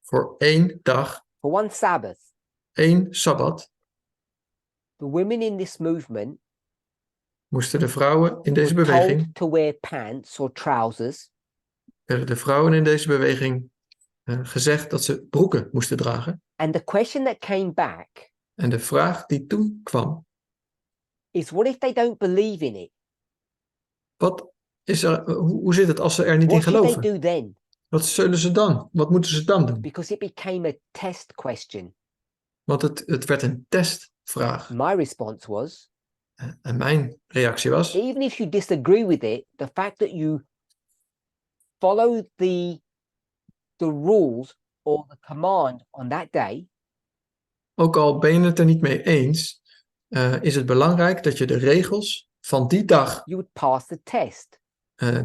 voor 1 dag, for one Sabbath, 1 sabbat, the women in this movement moesten de vrouwen in deze were beweging, told to wear pants or trousers werden de vrouwen in deze beweging gezegd dat ze broeken moesten dragen. and the question that came back En de vraag die toen kwam, is, what if they don't believe in it? hoe zit het als ze er niet in What should they geloven? do then? Wat zullen ze dan? Wat moeten ze dan doen? Because it became a test question. Want het werd een testvraag. My response was, En mijn reactie was, even if you disagree with it, the fact that you follow the rules or the command on that day ook al ben je het er niet mee eens, is het belangrijk dat je de regels van die dag you would pass the test.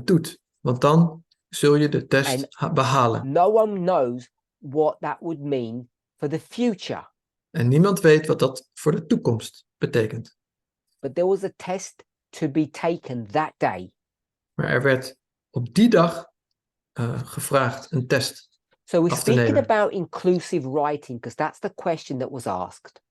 doet. Want dan zul je de test behalen. No one knows what that would mean for the future. En niemand weet wat dat voor de toekomst betekent. But there was a test to be taken that day. Maar er werd op die dag gevraagd een test So we're af te speaking nemen. about inclusive writing because that's the question that was asked.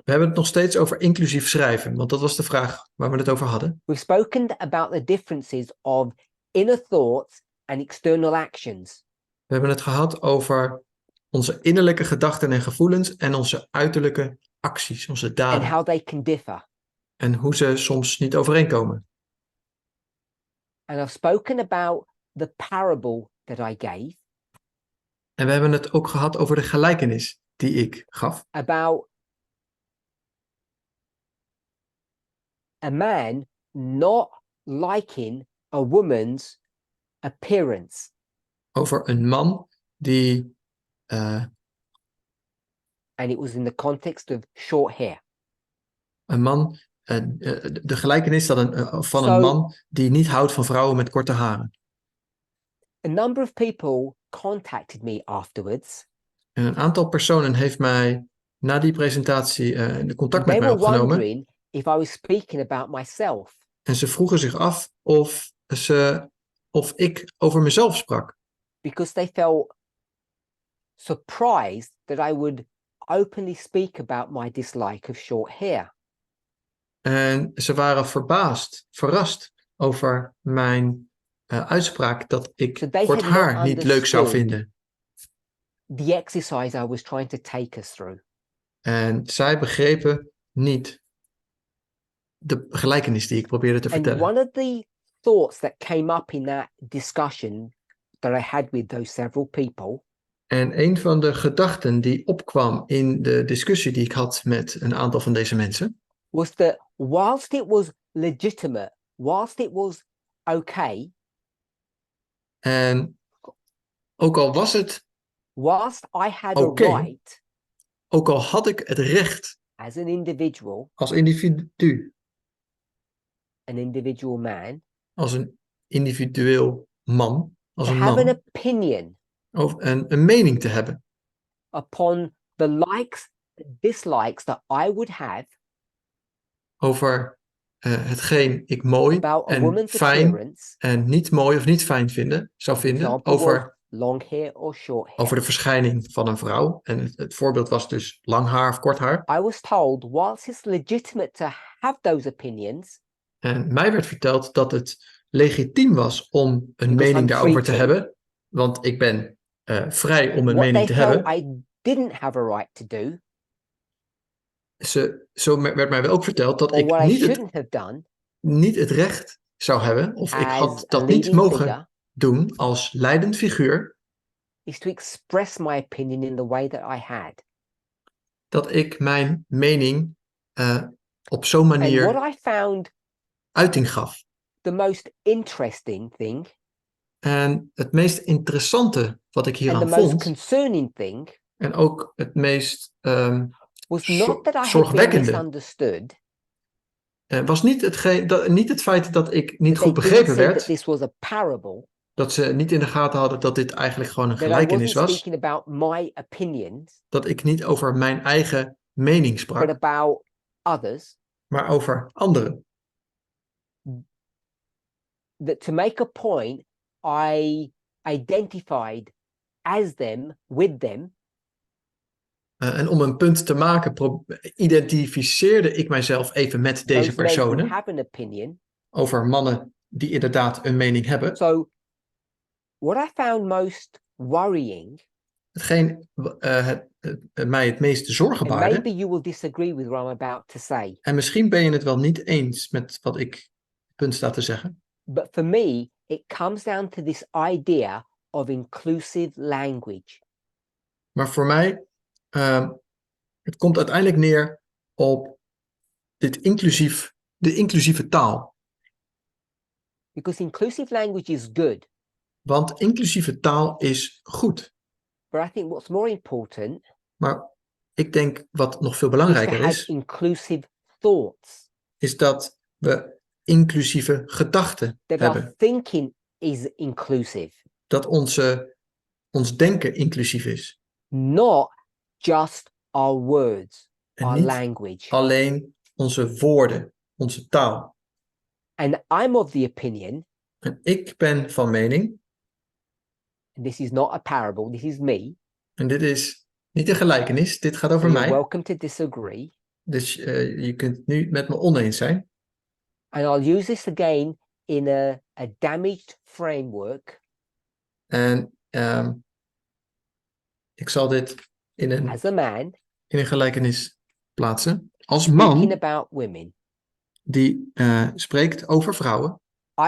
We hebben het nog steeds over inclusief schrijven, want dat was de vraag waar we het over hadden. We've spoken about the differences of inner thoughts and external actions. We hebben het gehad over onze innerlijke gedachten en gevoelens en onze uiterlijke acties, onze And daden. how they can differ. En hoe ze soms niet overeenkomen. And I've spoken about the parable that I gave En we hebben het ook gehad over de gelijkenis die ik gaf. about a man not liking a woman's appearance. Over een man die, And it was in the context of short hair. een man de gelijkenis van een man die niet houdt van vrouwen met korte haren. A number of people contacted me afterwards. En een aantal personen heeft mij na die presentatie contact met They mij were opgenomen. wondering if I was speaking about myself. En ze vroegen zich af of ik over mezelf sprak. Because they felt surprised that I would openly speak about my dislike of short hair. En ze waren verrast over mijn uitspraak dat ik So they kort had haar not niet leuk zou understood vinden. the exercise I was trying to take us through. En zij begrepen niet de gelijkenis die ik probeerde te And vertellen. one of the thoughts that came up in that discussion that I had with those several people En een van de gedachten die opkwam in de discussie die ik had met een aantal van deze mensen, was that whilst it was legitimate, whilst it was okay, en ook al was het, whilst I had Oké. a right ook al had ik het recht as an individual als individu, man, als een individueel man, als to een have an man, opinion of een mening te hebben upon the likes, dislikes that I would have over hetgeen ik mooi about a en woman's fijn appearance, en niet mooi of niet fijn zou for vinden, example, was over long hair or short hair. de verschijning van een vrouw. En het voorbeeld was dus lang haar of kort haar. I was told, whilst it's legitimate to have those opinions, En mij werd verteld dat het legitiem was om een Because mening I'm daarover free te to. hebben. Want ik ben vrij om een what mening they te felt hebben. I didn't have a right to do, Zo werd mij wel ook verteld dat or ik what I shouldn't have done niet het recht zou hebben, of ik as had a dat niet leading mogen figure, doen als leidend figuur, is to express my opinion in the way that I had. dat ik mijn mening op zo'n And manier what I found uiting gaf. the most interesting thing En het meest interessante wat ik and the hieraan most vond, concerning thing en ook het meest was not that I had been zorgwekkende, misunderstood, was niet het feit dat ik niet that they goed didn't begrepen see that werd, this was a parable, dat ze niet in de gaten hadden dat dit eigenlijk gewoon een that I gelijkenis wasn't was, speaking about my opinions, dat ik niet over mijn eigen mening but sprak, about others, maar over anderen. that to make a point, I identified as them, with them, En om een punt te maken, identificeerde ik mijzelf even met deze those men who personen, have an opinion. over mannen die inderdaad een mening hebben. So what I found most worrying, Hetgeen mij het meest zorgen and baarde, maybe you will disagree with what I'm about to say, en misschien ben je het wel niet eens met wat ik punt sta te zeggen, but for me, it comes down to this idea of inclusive language. maar voor mij, het komt uiteindelijk neer op de inclusieve taal. Because inclusive language is good, Want inclusieve taal is goed. but I think what's more important Maar ik denk wat nog veel is to belangrijker have is, inclusive thoughts, is dat we inclusieve gedachten that our hebben. thinking is inclusive, Dat ons denken inclusief is. not just our words, En our niet language. alleen onze woorden, onze taal. And I'm of the opinion, En ik ben van mening, and this is not a parable, this is me, en dit is niet een gelijkenis, dit gaat so over you're mij. welcome to disagree. Dus je kunt nu met me oneens zijn. And I'll use this again in a damaged framework En ik zal dit in as a man een gelijkenis plaatsen. Als speaking man about women. die spreekt over vrouwen.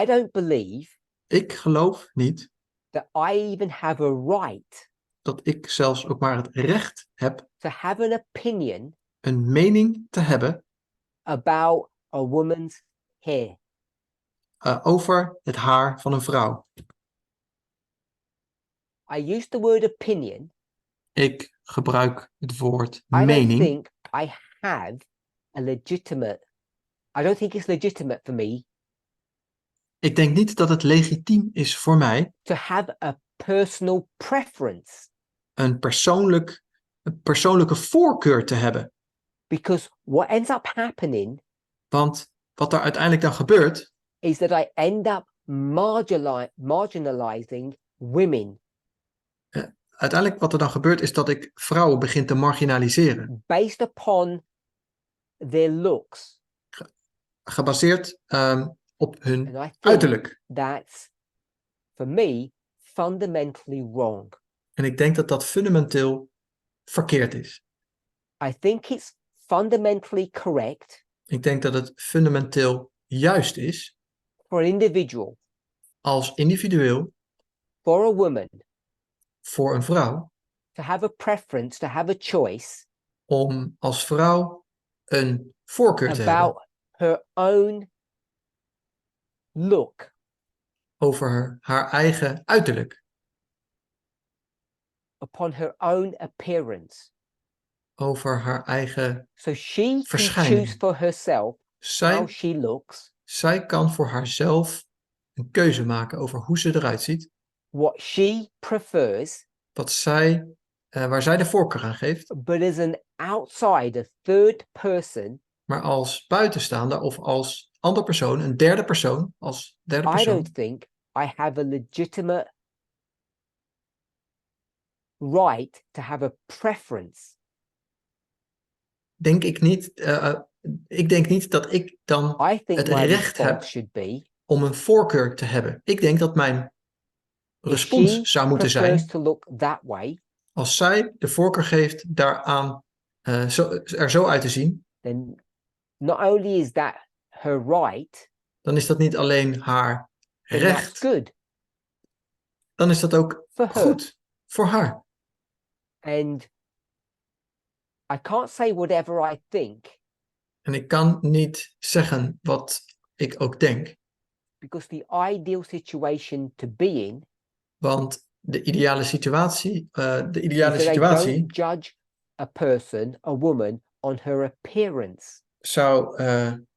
I don't believe Ik geloof niet that I even have a right dat ik zelfs ook maar het recht heb to have an opinion een mening te hebben about a woman's hair. over het haar van een vrouw. I use the word opinion. Ik gebruik het woord I don't mening. think I have a legitimate I don't think it's legitimate for me Ik denk niet dat het legitiem is voor mij to have a personal preference, een persoonlijke voorkeur te hebben. because what ends up happening Want wat er uiteindelijk dan gebeurt, is that I end up marginalizing women uiteindelijk wat er dan gebeurt is dat ik vrouwen begin te marginaliseren. based upon their looks. Gebaseerd op hun And I think uiterlijk. that's, for me, fundamentally wrong. En ik denk dat dat fundamenteel verkeerd is. I think it's fundamentally correct Ik denk dat het fundamenteel juist is for an individual, als individueel for a woman, voor een vrouw to have a preference, to have a choice om als vrouw een voorkeur te hebben about her own look, over haar eigen uiterlijk, upon her own appearance. over haar eigen So she can verschijning. choose for herself how she looks, Zij kan voor haarzelf een keuze maken over hoe ze eruit ziet, what she prefers, waar zij de voorkeur aan geeft, but as an outsider, third person, maar als buitenstaander of als andere persoon, een derde persoon, als derde I persoon, don't think I have a legitimate right to have a preference. denk ik niet, ik denk niet dat ik dan I think het my recht heb response should be, om een voorkeur te hebben. Ik denk dat mijn if respons she zou moeten prefers zijn, to look that way, als zij de voorkeur geeft daaraan er zo uit te zien, then not only is that her right, dan is dat niet alleen haar then that's recht, good dan is dat ook for her. goed voor haar. And I can't say whatever I think, En ik kan niet zeggen wat ik ook denk, because the ideal situation to be in want de ideale situatie, is that I don't judge a person, a woman, on her appearance,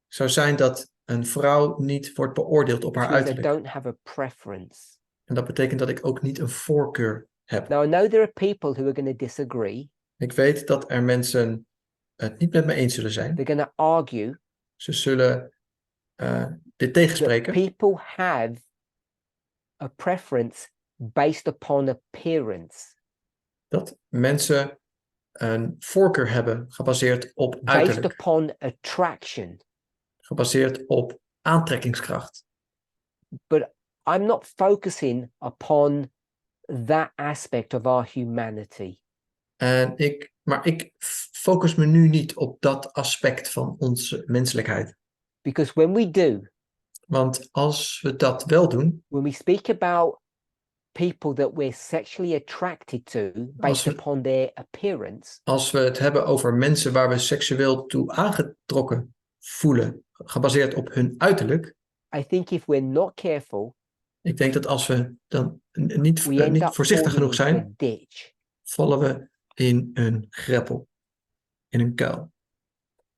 zou zijn dat een vrouw niet wordt beoordeeld op haar which means I uiterlijk. don't have a preference. En dat betekent dat ik ook niet een voorkeur heb. Now, I know there are people who are going to disagree. Ik weet dat er mensen het niet met me eens zullen zijn. They're going to argue Ze zullen dit that tegenspreken. people have a preference based upon appearance, Dat mensen een voorkeur hebben gebaseerd op based uiterlijk. upon attraction. Gebaseerd op aantrekkingskracht. But I'm not focusing upon that aspect of our humanity. Maar ik focus me nu niet op dat aspect van onze menselijkheid. Because when we do, Want als we dat wel doen, when we speak about people that we're sexually attracted to based upon their appearance, als we het hebben over mensen waar we seksueel toe aangetrokken voelen, gebaseerd op hun uiterlijk, I think if we're not careful, ik denk dat als we dan niet we end up voorzichtig genoeg falling into zijn, a ditch. vallen we in een greppel, in een kuil.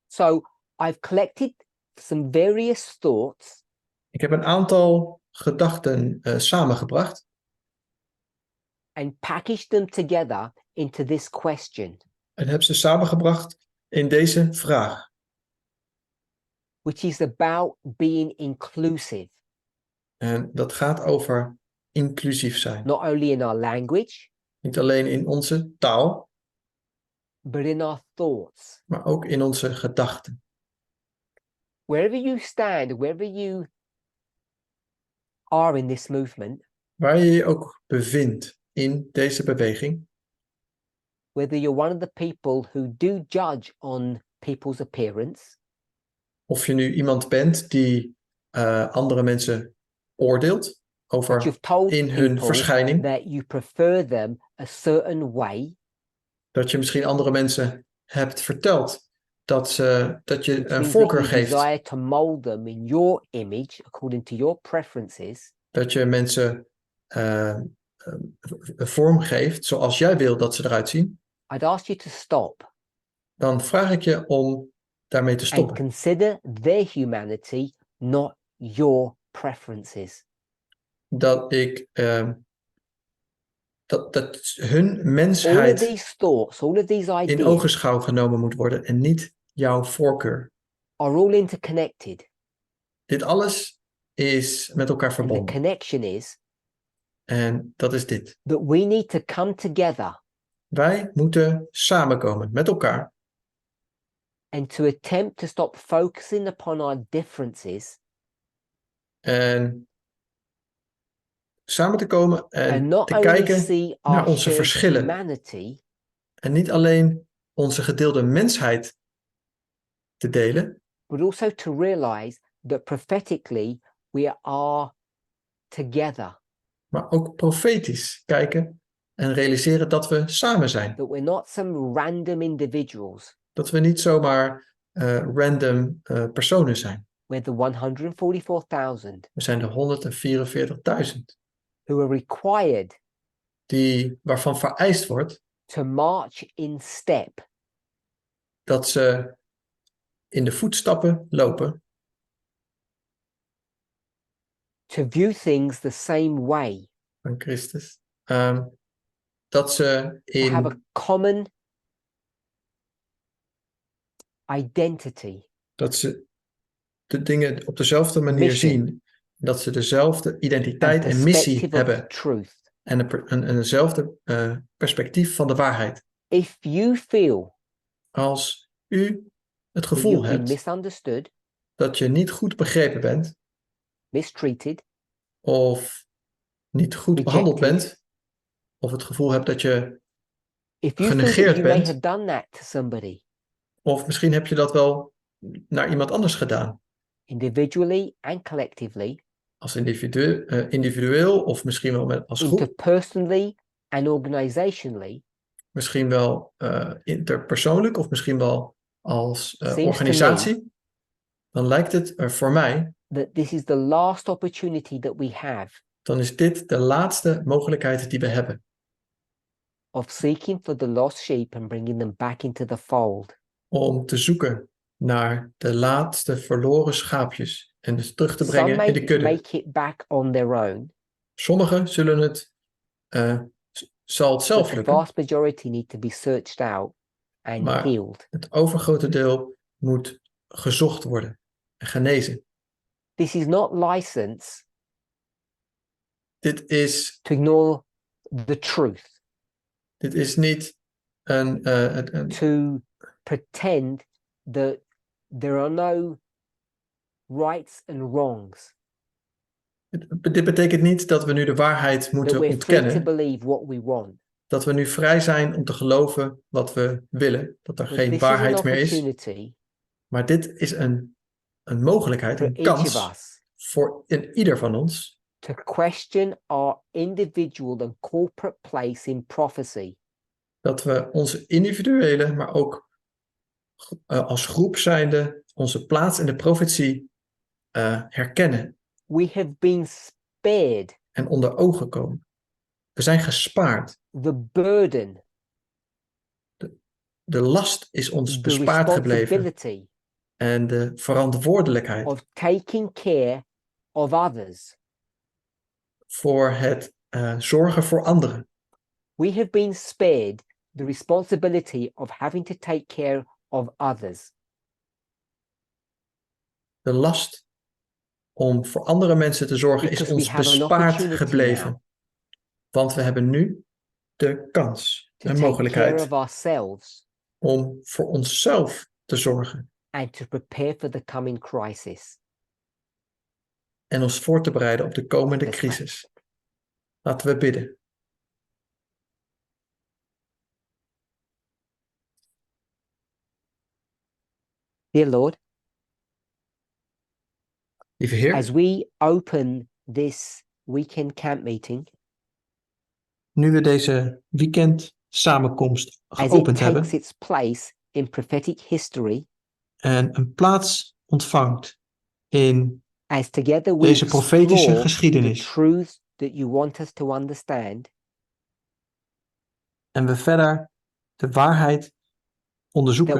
So I've collected some various thoughts Ik heb een aantal gedachten samengebracht and packaged them together into this question, en heb ze samengebracht in deze vraag, which is about being inclusive, en dat gaat over inclusief zijn. not only in our language, Niet alleen in onze taal, but in our thoughts. maar ook in onze gedachten. Wherever you stand, wherever you are in this movement, Waar je je ook bevindt in deze beweging, whether you're one of the people who do judge on people's appearance, of je nu iemand bent die andere mensen oordeelt that over you've told in hun people verschijning, that you prefer them a certain way, dat je misschien andere mensen hebt verteld dat je which een means voorkeur that you geeft, desire to mold them in your image according to your preferences, dat je mensen vorm geeft zoals jij wil dat ze eruit zien, I'd ask you to stop dan vraag ik je om daarmee te and stoppen. consider their humanity, not your preferences. Dat ik dat hun All of mensheid these thoughts, all of these in ideas ogenschouw genomen moet worden en niet jouw voorkeur. are all interconnected. Dit alles is met elkaar And the verbonden. connection is En dat is dit. that we need to come together Wij moeten samenkomen met elkaar and to attempt to stop focusing upon our differences en samen te komen and en not te only kijken see naar our onze shared verschillen. humanity, En niet alleen onze gedeelde mensheid te delen, but also to realize that prophetically we are together, maar ook profetisch kijken en realiseren dat we samen zijn. that we're not some random individuals. Dat we niet zomaar random personen zijn. We're the 144,000 We zijn de 144.000 who are required waarvan vereist wordt to march in step dat ze in de voetstappen lopen, to view things the same way, van Christus. Dat ze to have a in common identity, dat ze de dingen op dezelfde manier Mission. zien. Dat ze dezelfde and identiteit en missie perspective of hebben. truth. En eenzelfde perspectief van de waarheid. If you feel Als u het that gevoel you've been hebt misunderstood, dat je niet goed begrepen bent, mistreated, of niet goed Rejected. behandeld bent, of het gevoel hebt dat je if you feel that genegeerd you may bent, have done that to somebody of misschien heb je dat wel naar iemand anders gedaan. individually and collectively, Als individueel of misschien wel als groep. interpersonally and organizationally, Misschien wel interpersoonlijk of misschien wel als Seems to organisatie. Dan lijkt het voor mij, that this is the last opportunity that we have dan is dit de laatste mogelijkheid die we hebben. of seeking for the lost sheep and bringing them back into the fold. Om te zoeken naar de laatste verloren schaapjes en dus terug te Some brengen in de may kudde. make it back on their own, Sommigen zullen zal het but zelf the lukken, vast majority need to be searched out and Maar- healed. het overgrote deel moet gezocht worden en genezen. This is not license Dit is to ignore the truth, niet een to pretend that there are no rights and wrongs, dit betekent niet dat we nu de waarheid that moeten we're free to ontkennen. believe what we want. Dat we nu vrij zijn om te geloven wat we willen. Dat er But geen this is an waarheid meer is. opportunity Maar dit is een mogelijkheid, for een each of kans us voor ieder van ons. to question our individual and corporate place in prophecy. Dat we onze individuele, maar ook als groep zijnde, onze plaats in de profetie herkennen. We have been spared En onder ogen komen. We zijn gespaard. the burden, De last is ons the bespaard gebleven. responsibility En de verantwoordelijkheid of taking care of others. voor het zorgen voor anderen. We have been spared the responsibility of having to take care of others. De last om voor andere mensen te zorgen is Because we ons have an bespaard opportunity gebleven. now. Want we hebben nu de kans, To een take care mogelijkheid of ourselves om voor onszelf te zorgen. and to prepare for the coming crisis. En ons voor te bereiden op de komende Let's pray. crisis. Laten we bidden. Dear Lord, Lieve Heer, as we open this weekend camp meeting, nu we deze weekend samenkomst as it geopend takes hebben its place in prophetic history, en een plaats ontvangt in as together we deze profetische explore the geschiedenis truths that you want us to understand, en we verder de waarheid onderzoeken,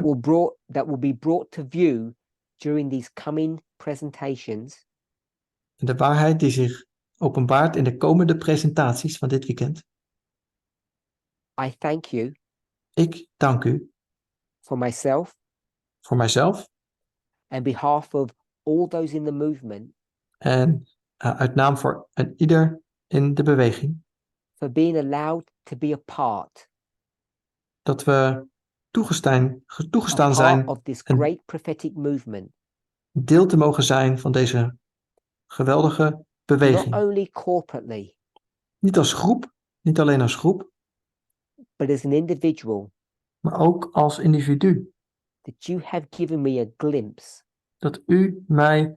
that will be brought to view during these coming presentations, en de waarheid die zich openbaart in de komende presentaties van dit weekend. I thank you Ik dank u for myself voor mijzelf and behalf of all those in the movement en uit naam voor een ieder in de beweging, for being allowed to be a part dat we toegestaan part zijn of this een great prophetic movement, deel te mogen zijn van deze geweldige not beweging. only corporately, Niet als groep, niet alleen als groep, but as an individual, maar ook als individu. that you have given me a glimpse, Dat u mij,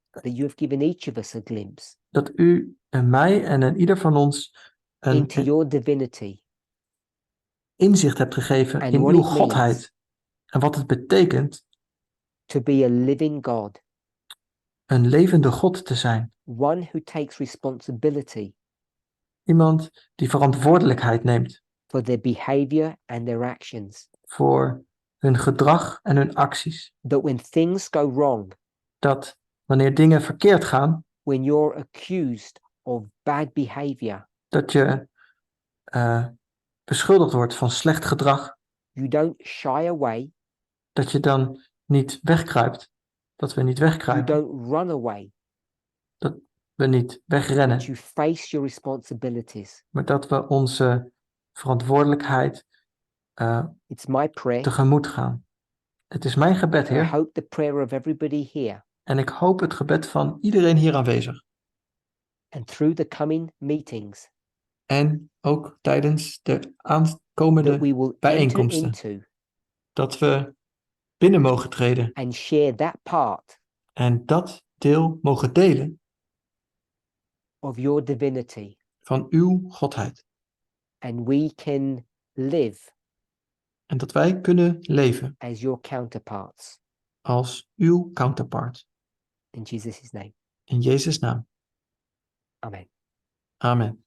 that you have given each of us a glimpse dat u en mij en een ieder van ons into een your divinity inzicht hebt gegeven and in what uw it means godheid. En wat het betekent to be a living God, een levende God te zijn. one who takes responsibility Iemand die verantwoordelijkheid neemt for their behavior and their actions. voor hun gedrag en hun acties. That when things go wrong, Dat wanneer dingen verkeerd gaan, when you're accused of bad behavior, dat je beschuldigd wordt van slecht gedrag, you don't shy away, dat je dan niet wegkruipt. Dat we niet you wegkruipen. don't run away, Dat we niet but wegrennen. you face your responsibilities. Maar dat we onze verantwoordelijkheid It's my prayer. tegemoet gaan. Het is mijn gebed, And I Heer. hope the prayer of everybody here En ik hoop het gebed van iedereen hier aanwezig. and through the coming meetings En ook tijdens de that aankomende we will enter bijeenkomsten. into Dat we binnen mogen treden. and share that part En dat deel mogen delen of your divinity, van uw godheid. and we can live En dat wij kunnen leven as your counterparts. als uw counterpart. In Jesus' name. In Jezus' naam. Amen. Amen.